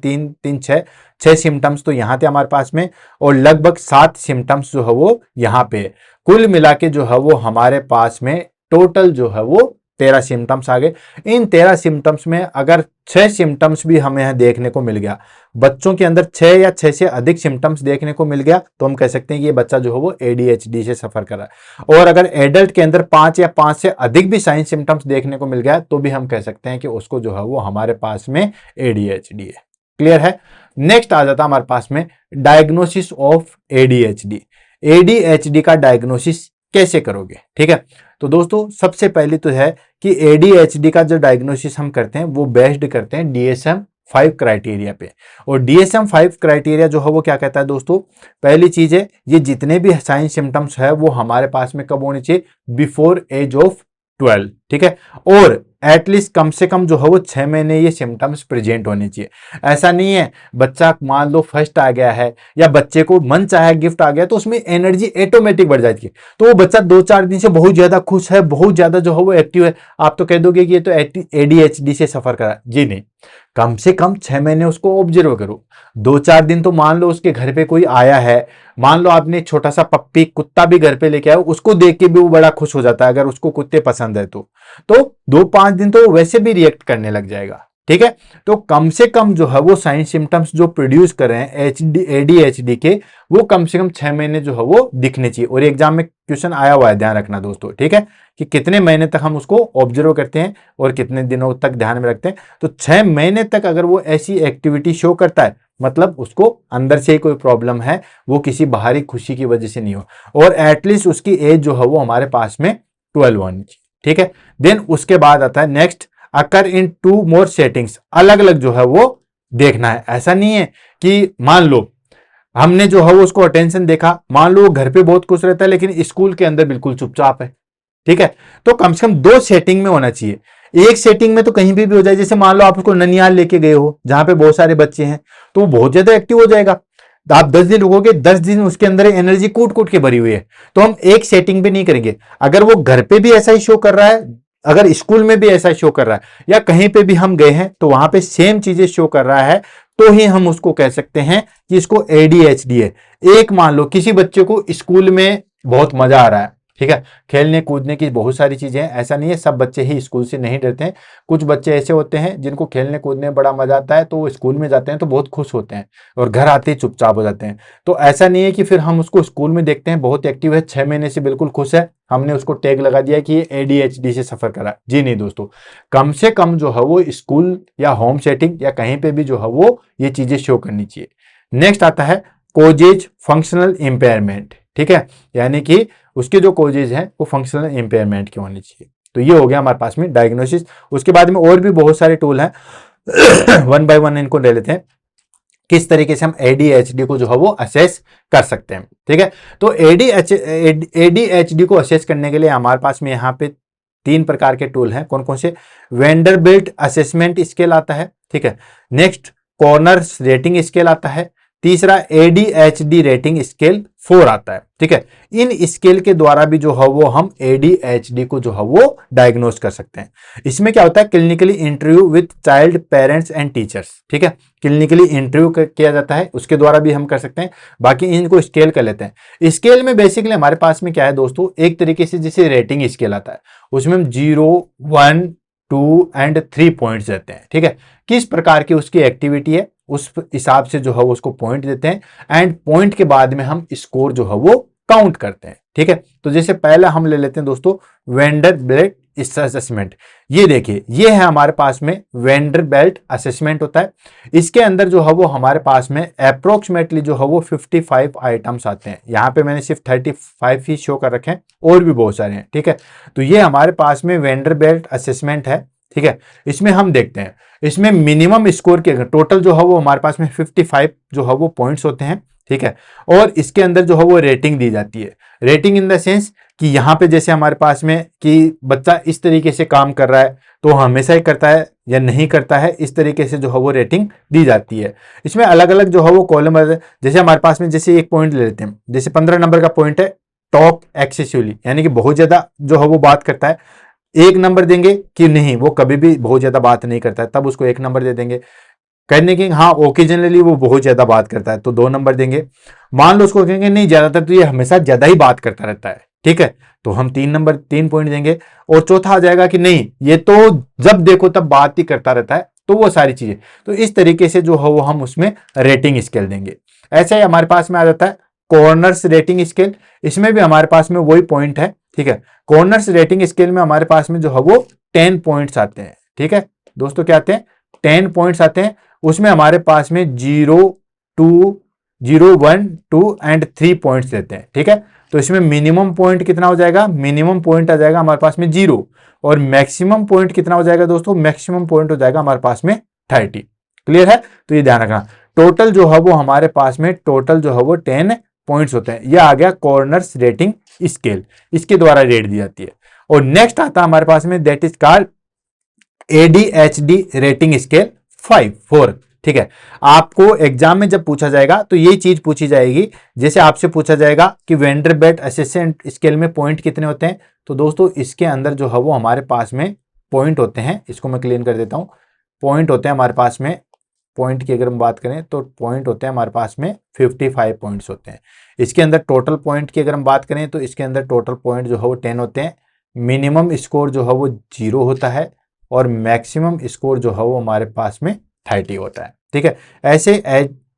6 सिम्टम्स तो यहाँ थे हमारे पास में, और लगभग 7 सिम्टम्स जो है वो यहाँ पे। कुल मिला के जो है वो हमारे पास में टोटल जो है वो 13 सिम्टम्स आ गए। इन 13 सिम्टम्स में अगर 6 सिम्टम्स भी हमें यहाँ देखने को मिल गया, बच्चों के अंदर 6 या 6 से अधिक सिम्टम्स देखने को मिल गया तो हम कह सकते हैं कि ये बच्चा जो है वो ADHD से सफर कर रहा है। और अगर एडल्ट के अंदर 5 या 5 से अधिक भी साइन सिम्टम्स देखने को मिल गया तो भी हम कह सकते हैं कि उसको जो है वो हमारे पास में ADHD है। क्लियर है। नेक्स्ट आ जाता है हमारे पास में डायग्नोसिस ऑफ ADHD। ADHD का डायग्नोसिस कैसे करोगे? ठीक है, तो दोस्तों सबसे पहले तो है कि ADHD का जो डायग्नोसिस हम करते हैं वो बेस्ड करते हैं DSM-5 क्राइटेरिया पे। और DSM-5 क्राइटेरिया जो है वो क्या कहता है दोस्तों, पहली चीज है ये जितने भी साइन सिम्टम्स है वो हमारे पास में कब होने चाहिए, बिफोर एज ऑफ 12। ठीक है, और एटलीस्ट कम से कम जो है वो 6 महीने ये सिम्टम्स प्रेजेंट होने चाहिए। ऐसा नहीं है बच्चा मान लो फर्स्ट आ गया है या बच्चे को मन चाहे गिफ्ट आ गया तो उसमें एनर्जी ऑटोमेटिक बढ़ जाती है, तो वो बच्चा 2-4 दिन से बहुत ज्यादा खुश है, बहुत ज्यादा जो है वो एक्टिव है, आप तो कह दोगे कि ये तो ADHD से सफर करा। जी नहीं, कम से कम 6 महीने उसको ऑब्जर्व करो। 2-4 दिन तो मान लो उसके घर पे कोई आया है, मान लो आपने छोटा सा पप्पी कुत्ता भी घर पे लेके आया, उसको देख के भी वो बड़ा खुश हो जाता है अगर उसको कुत्ते पसंद है तो 2-5 दिन तो वैसे भी रिएक्ट करने लग जाएगा। ठीक है, तो कम से कम जो है वो साइन सिम्टम्स जो प्रोड्यूस कर रहे हैं ADHD के, वो कम से कम 6 महीने जो है वो दिखने चाहिए। और एग्जाम में क्वेश्चन आया हुआ है, ध्यान रखना दोस्तों। ठीक है, कि कितने महीने तक हम उसको ऑब्जर्व करते हैं और कितने दिनों तक ध्यान में रखते हैं। तो 6 महीने तक अगर वो ऐसी एक्टिविटी शो करता है, मतलब उसको अंदर से ही कोई प्रॉब्लम है, वो किसी बाहरी खुशी की वजह से नहीं हो, और एटलीस्ट उसकी एज जो है वो हमारे पास में 12 होनी चाहिए। ठीक है, देन उसके बाद आता है नेक्स्ट, अकर इन 2 मोर सेटिंग्स, अलग अलग जो है वो देखना है। ऐसा नहीं है कि मान लो हमने जो है वो उसको अटेंशन देखा, मान लो वो घर पे बहुत खुश रहता है लेकिन स्कूल के अंदर बिल्कुल चुपचाप है। ठीक है, तो कम से कम 2 सेटिंग में होना चाहिए। एक सेटिंग में तो कहीं भी हो जाए, जैसे मान लो आप उसको ननियाल लेके गए हो जहां पे बहुत सारे बच्चे हैं, तो वो बहुत ज्यादा एक्टिव हो जाएगा। तो आप 10 दिन रुकोगे, 10 दिन उसके अंदर एनर्जी कूट कूट के भरी हुई है, तो हम एक सेटिंग पे नहीं करेंगे। अगर वो घर पे भी ऐसा ही शो कर रहा है, अगर स्कूल में भी ऐसा शो कर रहा है, या कहीं पे भी हम गए हैं तो वहां पे सेम चीजें शो कर रहा है, तो ही हम उसको कह सकते हैं कि इसको ADHD है। एक मान लो किसी बच्चे को स्कूल में बहुत मजा आ रहा है, ठीक है, खेलने कूदने की बहुत सारी चीजें हैं, ऐसा नहीं है सब बच्चे ही स्कूल से नहीं डरते हैं। कुछ बच्चे ऐसे होते हैं जिनको खेलने कूदने में बड़ा मजा आता है, तो वो स्कूल में जाते हैं तो बहुत खुश होते हैं और घर आते ही चुपचाप हो जाते हैं। तो ऐसा नहीं है कि फिर हम उसको स्कूल में देखते हैं बहुत एक्टिव है, 6 महीने से बिल्कुल खुश है, हमने उसको टैग लगा दिया कि ये ADHD से सफर करा। जी नहीं दोस्तों, कम से कम जो है वो स्कूल या होम सेटिंग या कहीं पे भी जो है वो ये चीजें शो करनी चाहिए। नेक्स्ट आता है कोजेज फंक्शनल इंपेयरमेंट। ठीक है, यानी कि उसके जो कोजेज हैं वो फंक्शनल इंपेयरमेंट के होने चाहिए। तो ये हो गया हमारे पास में डायग्नोसिस। उसके बाद में और भी बहुत सारे टूल हैं वन बाय वन इनको ले लेते हैं, किस तरीके से हम ADHD को जो है वो असेस कर सकते हैं। ठीक है, तो ADHD को असेस करने के लिए हमारे पास में यहाँ पे 3 प्रकार के टूल हैं। कौन कौन से? वेंडरबिल्ट असेसमेंट स्केल आता है, ठीक है, नेक्स्ट कॉर्नर्स रेटिंग स्केल आता है, तीसरा ADHD रेटिंग स्केल 4 आता है। ठीक है, इन स्केल के द्वारा भी जो है वो हम ADHD को जो है वो डायग्नोस कर सकते हैं। इसमें क्या होता है? Clinically interview with child, parents and teachers. ठीक है, क्लिनिकली इंटरव्यू किया जाता है, उसके द्वारा भी हम कर सकते हैं। बाकी इनको स्केल कर लेते हैं। स्केल में बेसिकली हमारे पास में क्या है दोस्तों, एक तरीके से जैसे रेटिंग स्केल आता है, उसमें हम 0, 1, 2 एंड 3 पॉइंट्स देते हैं। ठीक है, किस प्रकार की उसकी एक्टिविटी है उस हिसाब से जो है वो उसको पॉइंट देते हैं, एंड पॉइंट के बाद में हम स्कोर जो है वो काउंट करते हैं। ठीक है, तो जैसे पहला हम ले लेते हैं दोस्तों वेंडरबिल्ट असेसमेंट। ये देखिए, ये है हमारे पास में वेंडरबिल्ट असेसमेंट होता है। इसके अंदर जो है वो हमारे पास में अप्रोक्सीमेटली जो है वो 55 आइटम्स आते हैं। यहाँ पे मैंने सिर्फ 35 ही शो कर रखे हैं, और भी बहुत सारे हैं। ठीक है, तो ये हमारे पास में वेंडरबिल्ट असेसमेंट है। ठीक है, इसमें हम देखते हैं, इसमें मिनिमम स्कोर के टोटल जो है वो हमारे पास में 55 जो है वो पॉइंट्स होते हैं। ठीक है, और इसके अंदर जो है वो रेटिंग दी जाती है। रेटिंग इन द सेंस कि यहाँ पे जैसे हमारे पास में कि बच्चा इस तरीके से काम कर रहा है तो हमेशा ही करता है या नहीं करता है, इस तरीके से जो है वो रेटिंग दी जाती है। इसमें अलग अलग जो है वो कॉलम, जैसे हमारे पास में जैसे एक पॉइंट ले लेते हैं, जैसे 15 नंबर का पॉइंट है टॉक एक्सेसिवली, यानी कि बहुत ज्यादा जो है वो बात करता है। 1 नंबर देंगे कि नहीं, वो कभी भी बहुत ज्यादा बात नहीं करता है, तब उसको 1 नंबर दे देंगे। कहने की हाँ ओकेजनली वो बहुत ज्यादा बात करता है तो 2 नंबर देंगे। मान लो उसको कहेंगे नहीं ज्यादातर तो ये हमेशा ज्यादा ही बात करता रहता है, ठीक है, तो हम 3 पॉइंट देंगे। और चौथा आ जाएगा कि नहीं ये तो जब देखो तब बात ही करता रहता है, तो वो सारी चीजें। तो इस तरीके से जो है वो हम उसमें रेटिंग स्केल देंगे। ऐसा ही हमारे पास में आ जाता है कॉर्नर्स रेटिंग स्केल। इसमें भी हमारे पास में वही पॉइंट है। ठीक है, कॉर्नर्स रेटिंग स्केल में हमारे पास में जो है वो 10 पॉइंट्स आते हैं। ठीक है दोस्तों, क्या आते हैं? 10 पॉइंट्स आते हैं। उसमें हमारे पास में 0, 2, 0, 1, 2 एंड 3 पॉइंट्स देते हैं। ठीक है, तो इसमें मिनिमम पॉइंट कितना हो जाएगा? मिनिमम पॉइंट आ जाएगा हमारे पास में 0, और मैक्सिमम पॉइंट कितना हो जाएगा दोस्तों? मैक्सिमम पॉइंट हो जाएगा हमारे पास में 30। क्लियर है? तो ये ध्यान रखना, टोटल जो है वो हमारे पास में टोटल जो है वो 10 पॉइंट्स होते हैं। यह आ गया कॉर्नर्स रेटिंग स्केल, इसके द्वारा रेट दी जाती है। और नेक्स्ट आता है हमारे पास में that is called ADHD rating scale 4। ठीक है, आपको एग्जाम में जब पूछा जाएगा तो यही चीज पूछी जाएगी। जैसे आपसे पूछा जाएगा कि वेंडरबिल्ट असेसमेंट स्केल में पॉइंट कितने होते हैं, तो दोस्तों इसके अंदर जो है वो हमारे पास में पॉइंट होते हैं, इसको मैं क्लीन कर देता हूं। पॉइंट होते हैं हमारे पास में, पॉइंट की अगर हम बात करें तो पॉइंट होते हैं हमारे पास में 55 पॉइंट्स होते हैं। इसके अंदर टोटल पॉइंट की अगर हम बात करें तो इसके अंदर टोटल पॉइंट जो है वो 10 होते हैं। मिनिमम स्कोर जो है वो 0 होता है और मैक्सिमम स्कोर जो है वो हमारे पास में 30 होता है। ठीक है, ऐसे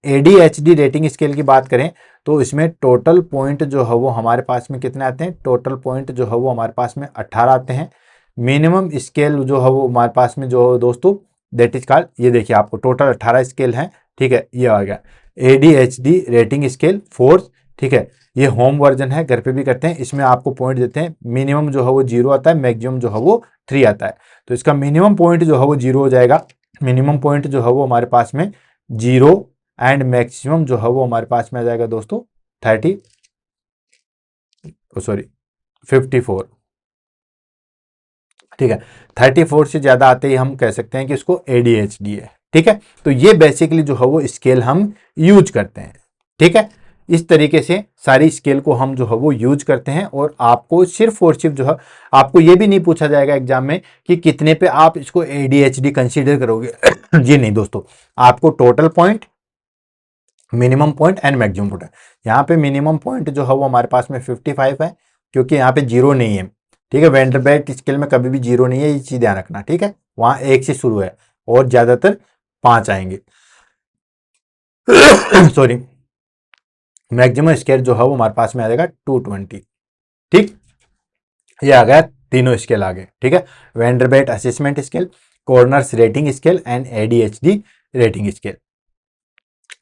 ADHD रेटिंग स्केल की बात करें तो इसमें टोटल पॉइंट जो है वो हमारे पास में कितने आते हैं, टोटल पॉइंट जो है वो हमारे पास में 18 आते हैं। मिनिमम स्केल जो है वो हमारे पास में जो है दोस्तों दैट इज कॉल्ड, ये देखिए आपको टोटल 18 स्केल हैं। ठीक है, ये आ गया ADHD रेटिंग स्केल 4। ठीक है, ये होम वर्जन है, घर पे भी करते हैं। इसमें आपको पॉइंट देते हैं, मिनिमम जो है वो 0 आता है, मैक्सिमम जो है वो 3 आता है। तो इसका मिनिमम पॉइंट जो है वो 0 हो जाएगा। मिनिमम पॉइंट जो है वो हमारे पास में 0 एंड मैक्सिमम जो है वो हमारे पास में आ जाएगा दोस्तों 54। ठीक है, 34 से ज्यादा आते ही हम कह सकते हैं कि इसको ADHD है। ठीक है, तो ये बेसिकली जो है वो स्केल हम यूज करते हैं। ठीक है, इस तरीके से सारी स्केल को हम जो है वो यूज करते हैं। और आपको सिर्फ और सिर्फ जो है, आपको ये भी नहीं पूछा जाएगा एग्जाम में कि कितने पे आप इसको ADHD कंसीडर करोगे जी नहीं दोस्तों, आपको total point, minimum point and maximum point, यहाँ पे मिनिमम पॉइंट जो है वो हमारे पास में 55 है, क्योंकि यहाँ पे 0 नहीं है। ठीक है, वेंडरबिल्ट स्केल में कभी भी 0 नहीं है, ये चीज ध्यान रखना। ठीक है, वहां 1 से शुरू है और ज्यादातर 5 आएंगे सॉरी। मैक्सिमम स्केल जो है वो हमारे पास में आ जाएगा 220। ठीक, ये आ गया, तीनों स्केल आ गए। ठीक है, Vanderbilt assessment scale, corners rating scale and ADHD rating scale.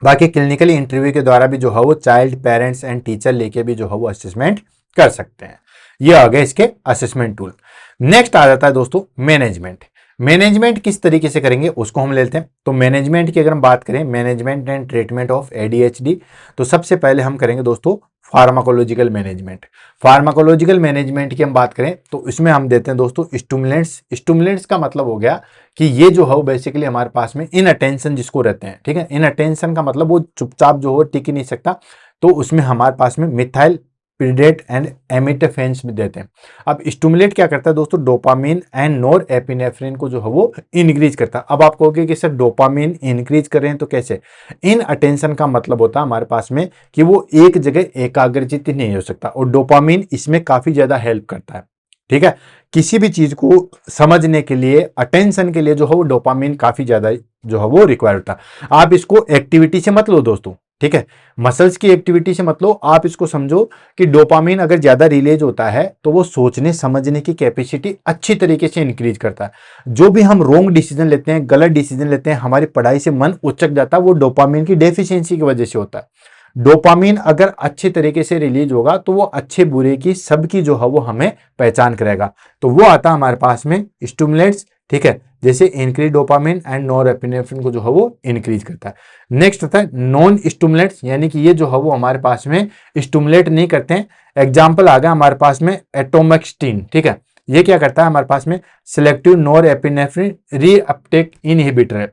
बाकी क्लिनिकली इंटरव्यू के द्वारा भी जो है वो चाइल्ड, पेरेंट्स एंड टीचर लेके भी जो है वो असेसमेंट कर सकते हैं। ये आ गए इसके असेसमेंट टूल। नेक्स्ट आ जाता है दोस्तों मैनेजमेंट। मैनेजमेंट किस तरीके से करेंगे उसको हम लेते हैं। तो मैनेजमेंट की अगर हम बात करें, management and treatment of ADHD, तो सबसे पहले हम करेंगे दोस्तों फार्माकोलॉजिकल मैनेजमेंट। फार्माकोलॉजिकल मैनेजमेंट की हम बात करें तो इसमें हम देते हैं दोस्तों स्टिमुलेंट्स। स्टिमुलेंट्स का मतलब हो गया कि ये जो है बेसिकली हमारे पास में इन अटेंशन जिसको रहते हैं। ठीक है, इन अटेंशन का मतलब वो चुपचाप जो हो टिक ही नहीं सकता, तो उसमें हमारे पास में मिथाइल पिरिडेट एंड एमिटोफेन्स भी देते हैं। अब स्टिमुलेट क्या करता है दोस्तों, डोपामिन एंड नोर एपिनेफ्रिन को जो है वो इंक्रीज करता है। अब आप कहोगे कि सर डोपामिन इंक्रीज कर रहे हैं तो कैसे, इन अटेंशन का मतलब होता है हमारे पास में कि वो एक जगह एकाग्रचित नहीं हो सकता, और डोपामिन इसमें काफी ज्यादा हेल्प करता है। ठीक है, किसी भी चीज को समझने के लिए, अटेंशन के लिए जो है वो डोपामिन काफी ज्यादा जो है वो रिक्वायर होता है। आप इसको एक्टिविटी से मत लो दोस्तों, ठीक है, मसल्स की एक्टिविटी से मत लो। आप इसको समझो कि डोपामिन अगर ज्यादा रिलीज होता है तो वो सोचने समझने की कैपेसिटी अच्छी तरीके से इंक्रीज करता है। जो भी हम रॉन्ग डिसीजन लेते हैं, गलत डिसीजन लेते हैं, हमारी पढ़ाई से मन उचक जाता है, वो डोपामिन की डेफिशिएंसी की वजह से होता है। डोपामिन अगर अच्छे तरीके से रिलीज होगा तो वो अच्छे बुरे की सबकी जो है वो हमें पहचान करेगा। तो वो आता है हमारे पास में स्टिमुलेंट्स। ठीक है, जैसे इंक्रीज डोपामिन एंड नॉरएपिनेफ्रिन को जो है वो इंक्रीज करता है। नेक्स्ट आता है नॉन स्टिमुलेंट्स, यानी कि ये जो है वो हमारे पास में स्टिमुलेट नहीं करते हैं। एग्जाम्पल आ गया हमारे पास में एटोमेक्सटिन। ठीक है, ये क्या करता है हमारे पास में, सिलेक्टिव नॉरएपिनेफ्रिन रीअपटेक इनहिबिटर है,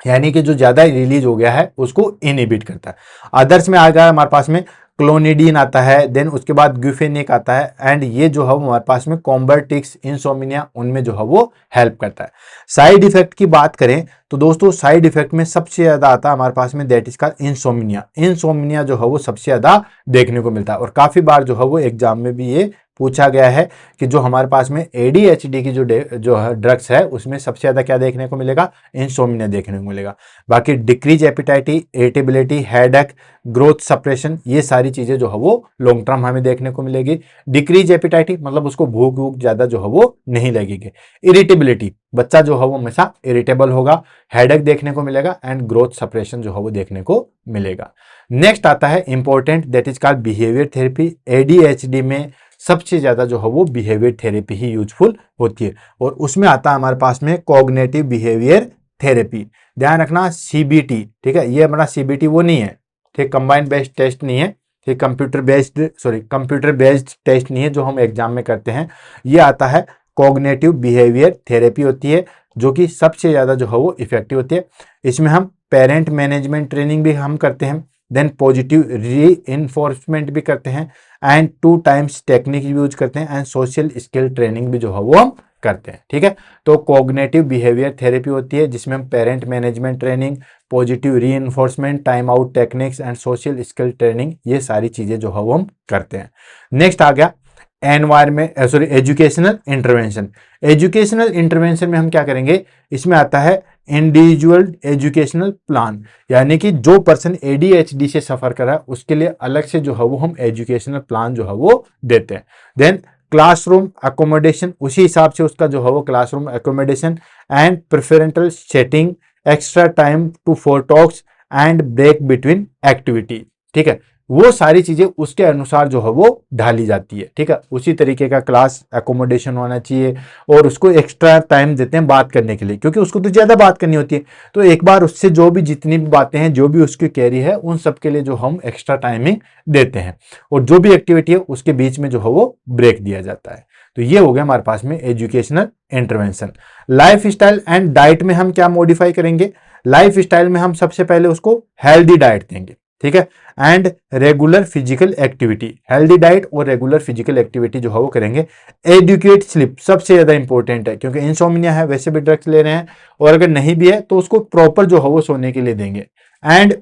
यानी कि जो ज्यादा रिलीज हो गया है उसको इनहिबिट करता है। अदर्स में आ गया हमारे पास में क्लोनिडीन आता है, देन उसके बाद ग्यूफेनिक आता है, एंड ये जो है हमारे पास में कॉम्बर्टिक्स, इंसोमिनिया, उनमें जो है वो हेल्प करता है। साइड इफेक्ट की बात करें तो दोस्तों साइड इफेक्ट में सबसे ज्यादा आता है हमारे पास में दैट इज का इंसोमिनिया। इंसोमिनिया जो है वो सबसे ज्यादा देखने को मिलता है, और काफी बार जो है वो एग्जाम में भी ये पूछा गया है कि जो हमारे पास में ADHD की जो है ड्रग्स है उसमें सबसे ज्यादा क्या देखने को मिलेगा, इंसोमिनिया देखने को मिलेगा। बाकी decrease appetite, irritability, headache, growth suppression, ये सारी चीजें जो है वो लॉन्ग टर्म हमें देखने को मिलेगी। डिक्रीज एपिटाइटी मतलब उसको भूख वूख ज्यादा जो है वो नहीं लगेगी। इरिटेबिलिटी, बच्चा जो है वो हमेशा इरिटेबल होगा। हेडेक देखने को मिलेगा, एंड ग्रोथ सप्रेशन जो है वो देखने को मिलेगा। नेक्स्ट आता है important that is called behaviour therapy. ADHD में सबसे ज्यादा जो है वो बिहेवियर थेरेपी ही यूजफुल होती है, और उसमें आता है हमारे पास में कॉग्निटिव बिहेवियर थेरेपी। ध्यान रखना CBT, ठीक है, ये हमारा CBT वो नहीं है, ठीक, कंबाइंड बेस्ड टेस्ट नहीं है, ठीक, कंप्यूटर बेस्ड टेस्ट नहीं है जो हम एग्जाम में करते हैं। ये आता है कॉग्निटिव बिहेवियर थेरेपी होती है, जो कि सबसे ज़्यादा जो है वो इफेक्टिव होती है। इसमें हम पेरेंट मैनेजमेंट ट्रेनिंग भी हम करते हैं, देन पॉजिटिव री-इन्फोर्समेंट भी करते हैं, एंड 2 टाइम्स टेक्निक भी यूज करते हैं, एंड सोशल स्किल ट्रेनिंग भी जो है वो हम करते हैं। ठीक है, तो कॉग्निटिव बिहेवियर थेरेपी होती है जिसमें हम parent management training, positive reinforcement, time out techniques and social skill training, ये सारी चीजें जो है वो हम करते हैं। नेक्स्ट आ गया एजुकेशनल इंटरवेंशन। एजुकेशनल इंटरवेंशन में हम क्या करेंगे, इसमें आता है इंडिविजुअल एजुकेशनल प्लान, यानी कि जो पर्सन ADHD से सफर कर रहा है उसके लिए अलग से जो है वो हम एजुकेशनल प्लान जो है वो देते हैं। देन क्लासरूम अकोमोडेशन, उसी हिसाब से उसका जो है वो classroom accommodation and preferential setting, extra time to for talks and break between activity. ठीक है, वो सारी चीजें उसके अनुसार जो है वो ढाली जाती है। ठीक है, उसी तरीके का क्लास अकोमोडेशन होना चाहिए, और उसको एक्स्ट्रा टाइम देते हैं बात करने के लिए, क्योंकि उसको तो ज्यादा बात करनी होती है। तो एक बार उससे जो भी जितनी भी बातें हैं, जो भी उसकी कैरी है, उन सब के लिए जो हम एक्स्ट्रा टाइमिंग देते हैं, और जो भी एक्टिविटी है उसके बीच में जो है वो ब्रेक दिया जाता है। तो ये हो गया हमारे पास में educational intervention. Life style and diet में हम क्या मॉडिफाई करेंगे, लाइफ स्टाइल में हम सबसे पहले उसको हेल्दी डाइट देंगे। ठीक है, and regular physical activity, healthy diet और रेगुलर फिजिकल एक्टिविटी जो है वो करेंगे। एडुकेट स्लीप सबसे ज्यादा इंपॉर्टेंट है, क्योंकि इंसोम्निया है, वैसे भी ड्रग्स ले रहे हैं, और अगर नहीं भी है तो उसको प्रॉपर जो है वो सोने के लिए देंगे। एंड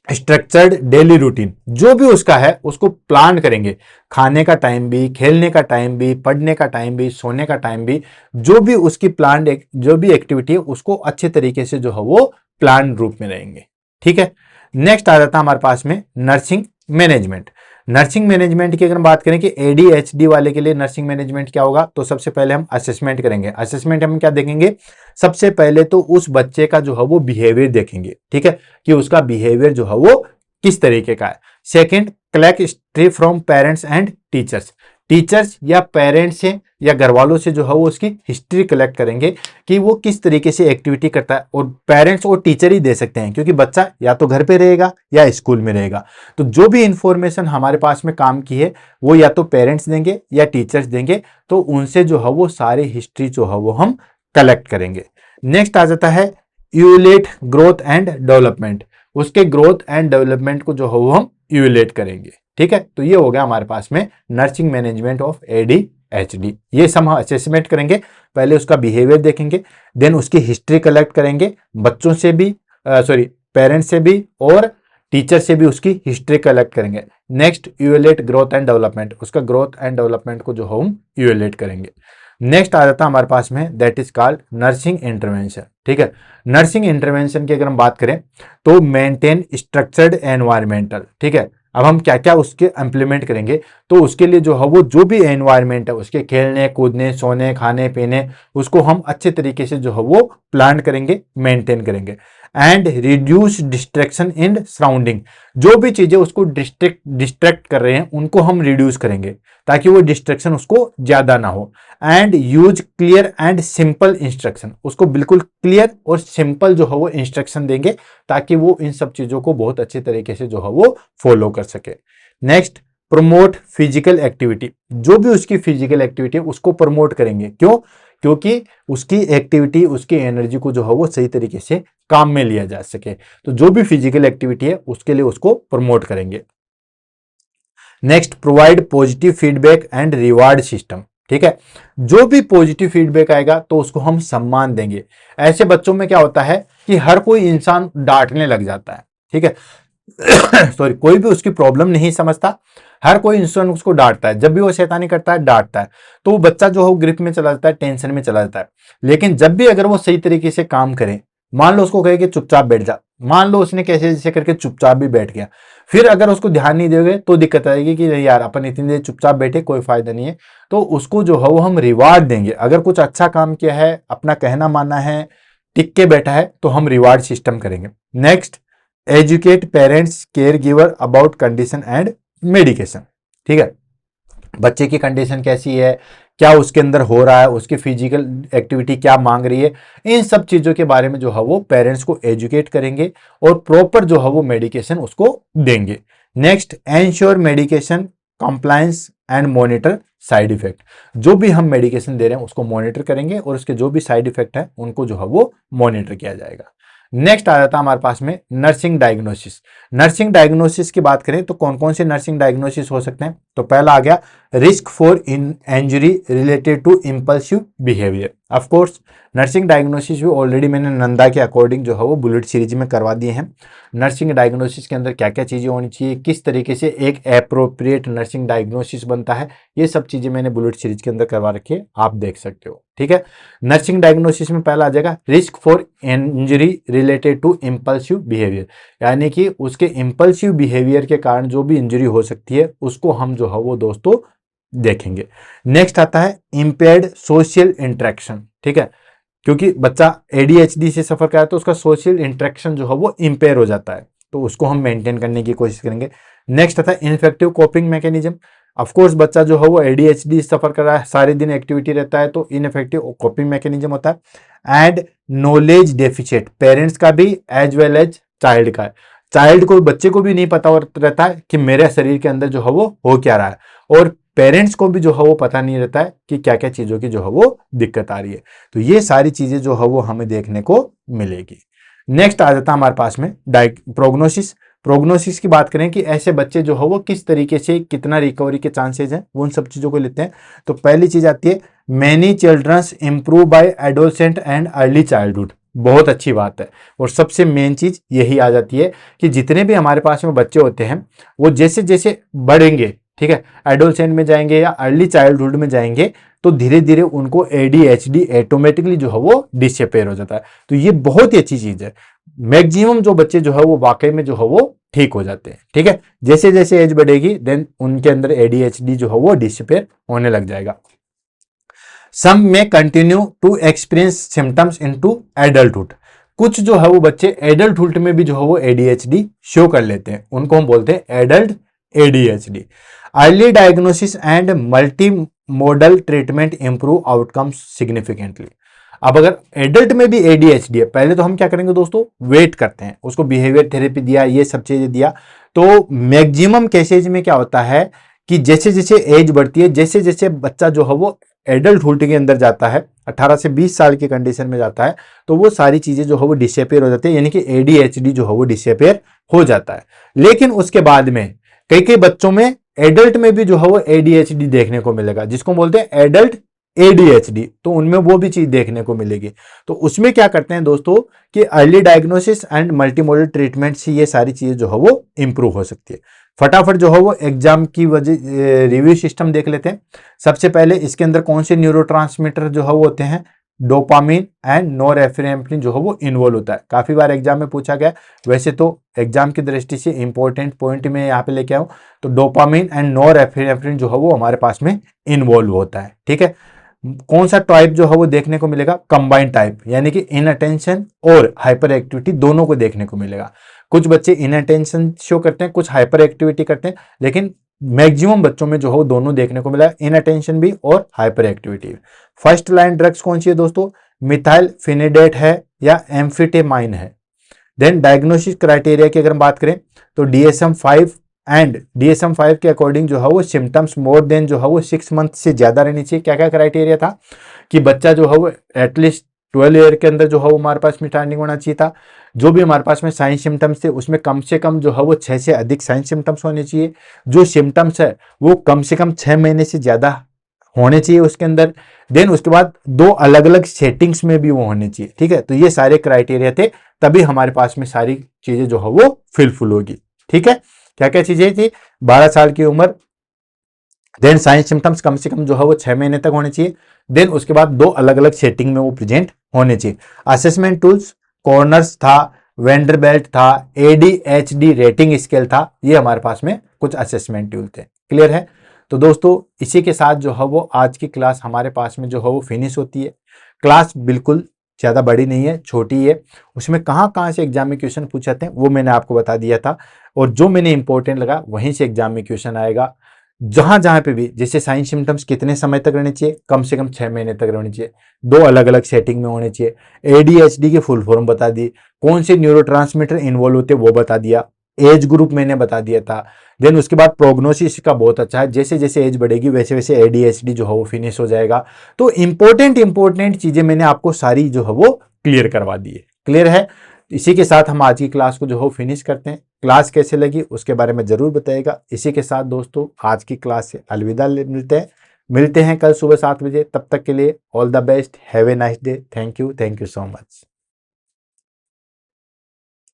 स्ट्रक्चर्ड डेली रूटीन, जो भी उसका है उसको प्लान करेंगे, खाने का टाइम भी, खेलने का टाइम भी, पढ़ने का टाइम भी, सोने का टाइम भी, जो भी उसकी प्लान जो भी एक्टिविटी है उसको अच्छे तरीके से जो है वो प्लान रूप में रहेंगे। ठीक है, नेक्स्ट आ जाता है हमारे पास में नर्सिंग मैनेजमेंट। नर्सिंग मैनेजमेंट की अगर हम बात करें कि ADHD वाले के लिए नर्सिंग मैनेजमेंट क्या होगा, तो सबसे पहले हम असेसमेंट करेंगे। असेसमेंट हम क्या देखेंगे, सबसे पहले तो उस बच्चे का जो है वो बिहेवियर देखेंगे। ठीक है, कि उसका बिहेवियर जो है वो किस तरीके का है। Second, collect history from parents and teachers, teachers या पेरेंट्स से या घर वालों से जो है वो उसकी हिस्ट्री कलेक्ट करेंगे कि वो किस तरीके से एक्टिविटी करता है, और पेरेंट्स और टीचर ही दे सकते हैं, क्योंकि बच्चा या तो घर पे रहेगा या स्कूल में रहेगा। तो जो भी इंफॉर्मेशन हमारे पास में काम की है वो या तो पेरेंट्स देंगे या टीचर्स देंगे, तो उनसे जो है वो सारी हिस्ट्री जो है वो हम कलेक्ट करेंगे। नेक्स्ट आ जाता है इवैल्यूएट ग्रोथ एंड डेवलपमेंट, उसके ग्रोथ एंड डेवलपमेंट को जो है वो हम इवैल्यूएट करेंगे। ठीक है, तो ये हो गया हमारे पास में नर्सिंग मैनेजमेंट ऑफ ADHD। ये सब हम असेसमेंट करेंगे, पहले उसका बिहेवियर देखेंगे, देन उसकी हिस्ट्री कलेक्ट करेंगे, बच्चों से भी पेरेंट्स से भी और टीचर से भी उसकी हिस्ट्री कलेक्ट करेंगे। Next evaluate growth and development, उसका ग्रोथ एंड डेवलपमेंट को जो हम इवैल्यूएट करेंगे। नेक्स्ट आ जाता है हमारे पास में that is called nursing intervention. ठीक है, नर्सिंग इंटरवेंशन की अगर हम बात करें तो मेंटेन स्ट्रक्चर्ड एनवायरमेंटल। ठीक है, अब हम क्या क्या उसके इंप्लीमेंट करेंगे, तो उसके लिए जो है वो जो भी एनवायरमेंट है उसके खेलने कूदने सोने खाने पीने, उसको हम अच्छे तरीके से जो है वो प्लान करेंगे, मेंटेन करेंगे। And reduce distraction in surrounding, जो भी चीजें उसको डिस्ट्रैक्ट कर रहे हैं उनको हम रिड्यूस करेंगे ताकि वो डिस्ट्रैक्शन उसको ज्यादा ना हो। And use clear and simple instruction, उसको बिल्कुल क्लियर और सिंपल जो है वो इंस्ट्रक्शन देंगे ताकि वो इन सब चीजों को बहुत अच्छे तरीके से जो है वो फॉलो कर सके। नेक्स्ट, प्रमोट फिजिकल एक्टिविटी, जो भी उसकी फिजिकल एक्टिविटी है उसको प्रमोट करेंगे। क्यों, क्योंकि उसकी एक्टिविटी उसकी एनर्जी को जो है वो सही तरीके से काम में लिया जा सके, तो जो भी फिजिकल एक्टिविटी है उसके लिए उसको प्रमोट करेंगे। Next, provide positive feedback and reward system. ठीक है, जो भी पॉजिटिव फीडबैक आएगा तो उसको हम सम्मान देंगे। ऐसे बच्चों में क्या होता है कि हर कोई इंसान डांटने लग जाता है। ठीक है सॉरी, कोई भी उसकी प्रॉब्लम नहीं समझता, हर कोई इंसान उसको डांटता है, जब भी वो शैतानी करता है डांटता है, तो वो बच्चा जो है वो ग्रिप में चला जाता है, टेंशन में चला जाता है। लेकिन जब भी अगर वो सही तरीके से काम करे, मान लो उसको कहे कि चुपचाप बैठ जा, मान लो उसने कैसे जैसे करके चुपचाप भी बैठ गया, फिर अगर उसको ध्यान नहीं दोगे तो दिक्कत आएगी कि नहीं यार अपन इतनी देर चुपचाप बैठे कोई फायदा नहीं है, तो उसको जो है वो हम रिवार्ड देंगे। अगर कुछ अच्छा काम किया है, अपना कहना मानना है, टिक के बैठा है, तो हम रिवार्ड सिस्टम करेंगे। Next, educate parents care giver about condition and medication. ठीक है, बच्चे की कंडीशन कैसी है, क्या उसके अंदर हो रहा है, उसकी फिजिकल एक्टिविटी क्या मांग रही है, इन सब चीजों के बारे में जो है वो पेरेंट्स को एजुकेट करेंगे और प्रॉपर जो है वो मेडिकेशन उसको देंगे। Next, ensure medication compliance and monitor side effect. जो भी हम मेडिकेशन दे रहे हैं उसको मॉनिटर करेंगे और उसके जो भी साइड इफेक्ट है उनको जो है वो मॉनिटर किया जाएगा। नेक्स्ट आ जाता है हमारे पास में नर्सिंग डायग्नोसिस। नर्सिंग डायग्नोसिस की बात करें तो कौन कौन से नर्सिंग डायग्नोसिस हो सकते हैं? तो पहला आ गया risk for injury related to impulsive behaviour. Of course nursing diagnosis भी ऑलरेडी मैंने नंदा के अकॉर्डिंग जो है वो बुलेट सीरीज में करवा दिए हैं। नर्सिंग डायग्नोसिस के अंदर क्या क्या चीज़ें होनी चाहिए, किस तरीके से एक एप्रोप्रिएट नर्सिंग डायग्नोसिस बनता है, ये सब चीज़ें मैंने बुलेट सीरीज के अंदर करवा रखी है, आप देख सकते हो। ठीक है, नर्सिंग डायग्नोसिस में पहला आ जाएगा risk for injury related to impulsive behaviour, यानी कि उसके इंपल्सिव बिहेवियर के कारण जो भी इंजरी हो सकती है उसको हम जो है वो दोस्तों देखेंगे। नेक्स्ट आता है इंपेयर्ड सोशल इंटरेक्शन। ठीक है, क्योंकि बच्चा एडीएचडी से सफर कर रहा है तो उसका सोशल इंटरेक्शन जो है वो इंपेयर हो जाता है, तो उसको हम मेंटेन करने की कोशिश करेंगे। नेक्स्ट आता है इनफेक्टिव कोपिंग मैकेनिज्म। ऑफकोर्स बच्चा जो है वो एडीएचडी सफर कर रहा है, सारे दिन एक्टिविटी रहता है, तो इनफेक्टिव कोपिंग मैकेनिज्म होता है। एंड नॉलेज डेफिशिएट, पेरेंट्स का भी एज वेल एज चाइल्ड का है। चाइल्ड को, बच्चे को भी नहीं पता रहता है कि मेरे शरीर के अंदर जो है वो हो क्या रहा है, और पेरेंट्स को भी जो है वो पता नहीं रहता है कि क्या क्या चीज़ों की जो है वो दिक्कत आ रही है। तो ये सारी चीज़ें जो है वो हमें देखने को मिलेगी। नेक्स्ट आ जाता है हमारे पास में प्रोग्नोसिस। प्रोग्नोसिस की बात करें कि ऐसे बच्चे जो है वो किस तरीके से, कितना रिकवरी के चांसेस हैं, वो उन सब चीज़ों को लेते हैं। तो पहली चीज़ आती है many childrens improve by adolescent and early childhood. बहुत अच्छी बात है। और सबसे मेन चीज़ यही आ जाती है कि जितने भी हमारे पास में बच्चे होते हैं वो जैसे जैसे बढ़ेंगे, ठीक है, एडोलसेंट में जाएंगे या अर्ली चाइल्डहुड में जाएंगे, तो धीरे धीरे उनको एडीएचडी ऑटोमेटिकली जो है वो डिसअपेयर हो जाता है। तो ये बहुत ही अच्छी चीज़ है। मैक्सिमम जो बच्चे जो है वो वाकई में जो है वो ठीक हो जाते हैं। ठीक है, जैसे जैसे एज बढ़ेगी देन उनके अंदर एडीएचडी जो है वो डिसअपेयर होने लग जाएगा। Some may continue to experience symptoms into adulthood. कुछ जो है वो बच्चे एडल्टहुड में भी जो है वो एडीएचडी शो कर लेते हैं, उनको हम बोलते हैं adult ADHD. Early diagnosis and multi modal treatment improve outcomes significantly. अब अगर एडल्ट में भी एडीएचडी है, पहले तो हम क्या करेंगे दोस्तों, वेट करते हैं, उसको बिहेवियर थेरेपी दिया, ये सब चीजें दिया। तो मैक्सिमम केसेज में क्या होता है कि जैसे जैसे एज बढ़ती है, जैसे जैसे बच्चा जो है वो एडल्टहुड के अंदर जाता है, 18 से 20 साल की कंडीशन में जाता है, तो वो सारी चीजें जो है वो डिसअपेयर हो जाती है, यानी कि एडीएचडी जो है वो डिसअपेयर हो जाता है। लेकिन उसके बाद में कई कई बच्चों में एडल्ट में भी जो है वो एडीएचडी देखने को मिलेगा, जिसको बोलते हैं एडल्ट एडीएचडी, तो उनमें वो भी चीज देखने को मिलेगी। तो उसमें क्या करते हैं दोस्तों कि early diagnosis and multimodal treatment से ये सारी चीजें जो है वो इंप्रूव हो सकती है। फटाफट जो है वो एग्जाम की वजह रिव्यू सिस्टम देख लेते हैं। सबसे पहले इसके अंदर कौन से न्यूरोट्रांसमीटर जो है वो होते हैं, डोपामिन एंड नोरेफ्रेनफ्रिन जो है वो इन्वॉल्व होता है। काफी बार एग्जाम में पूछा गया, वैसे तो एग्जाम की दृष्टि से इंपॉर्टेंट पॉइंट में यहाँ पे लेके आऊँ, तो डोपामिन एंड नोरेफ्रेनफ्रिन जो है वो हमारे पास में इन्वॉल्व होता है। ठीक है, कौन सा टाइप जो है वो देखने को मिलेगा, कंबाइंड टाइप, यानी कि इनअटेंशन और हाइपर एक्टिविटी दोनों को देखने को मिलेगा। कुछ बच्चे इनअटेंशन शो करते हैं, कुछ हाइपर एक्टिविटी करते हैं, लेकिन मैक्सिमम बच्चों में जो है वो दोनों देखने को मिला, इनअटेंशन भी और hyper activity. First line drugs कौन सी है दोस्तों, मिथाइल फिनिडेट है या एम्फिटेमाइन है। देन डायग्नोसिस क्राइटेरिया की अगर हम बात करें तो DSM-5 एंड DSM-5 के अकॉर्डिंग जो है वो सिम्टम्स मोर देन जो है वो 6 मंथ से ज्यादा रहनी चाहिए। क्या क्या क्राइटेरिया था कि बच्चा जो है वो एटलीस्ट 12 ईयर के अंदर जो है वो हमारे पास में स्टार्टिंग होना चाहिए था। जो भी हमारे पास में साइन सिम्टम्स थे उसमें कम से कम जो है वो 6 से अधिक साइन सिम्टम्स होने चाहिए। जो सिम्टम्स है वो कम से कम 6 महीने से ज्यादा होने चाहिए उसके अंदर। देन उसके बाद 2 अलग अलग सेटिंग्स में भी वो होने चाहिए। ठीक है, तो ये सारे क्राइटेरिया थे, तभी हमारे पास में सारी चीजें जो है वो फिलफुल होगी। ठीक है, क्या क्या चीजें थी, 12 साल की उम्र, देन साइन सिम्टम्स कम से कम जो है वो 6 महीने तक होने चाहिए, देन उसके बाद 2 अलग अलग सेटिंग में वो प्रेजेंट होने चाहिए। असेसमेंट टूल्स कॉर्नर्स था, वेंडरबिल्ट था, ADHD रेटिंग स्केल था, ये हमारे पास में कुछ असेसमेंट टूल थे। क्लियर है? तो दोस्तों इसी के साथ जो है वो आज की क्लास हमारे पास में जो है वो फिनिश होती है। क्लास बिल्कुल ज़्यादा बड़ी नहीं है, छोटी है। उसमें कहाँ कहाँ से एग्जाम में क्वेश्चन पूछाते हैं वो मैंने आपको बता दिया था, और जो मैंने इंपॉर्टेंट लगा वहीं से एग्जाम में क्वेश्चन आएगा। जहां जहां पे भी जैसे साइन सिम्टम्स कितने समय तक रहने चाहिए, कम से कम 6 महीने तक रहने चाहिए, 2 अलग अलग सेटिंग में होने चाहिए। ADHD के फुल फॉर्म बता दी, कौन से न्यूरोट्रांसमीटर इन्वॉल्व होते हैं वो बता दिया, एज ग्रुप मैंने बता दिया था। देन उसके बाद प्रोग्नोसिस का बहुत अच्छा है, जैसे जैसे एज बढ़ेगी वैसे वैसे ADHD जो है वो फिनिश हो जाएगा। तो इंपॉर्टेंट चीजें मैंने आपको सारी जो है वो क्लियर करवा दी है। क्लियर है? इसी के साथ हम आज की क्लास को जो है फिनिश करते हैं। क्लास कैसे लगी उसके बारे में जरूर बताइएगा। इसी के साथ दोस्तों आज की क्लास से अलविदा मिलते हैं कल सुबह 7 बजे। तब तक के लिए all the best, have a nice day. Thank you so much.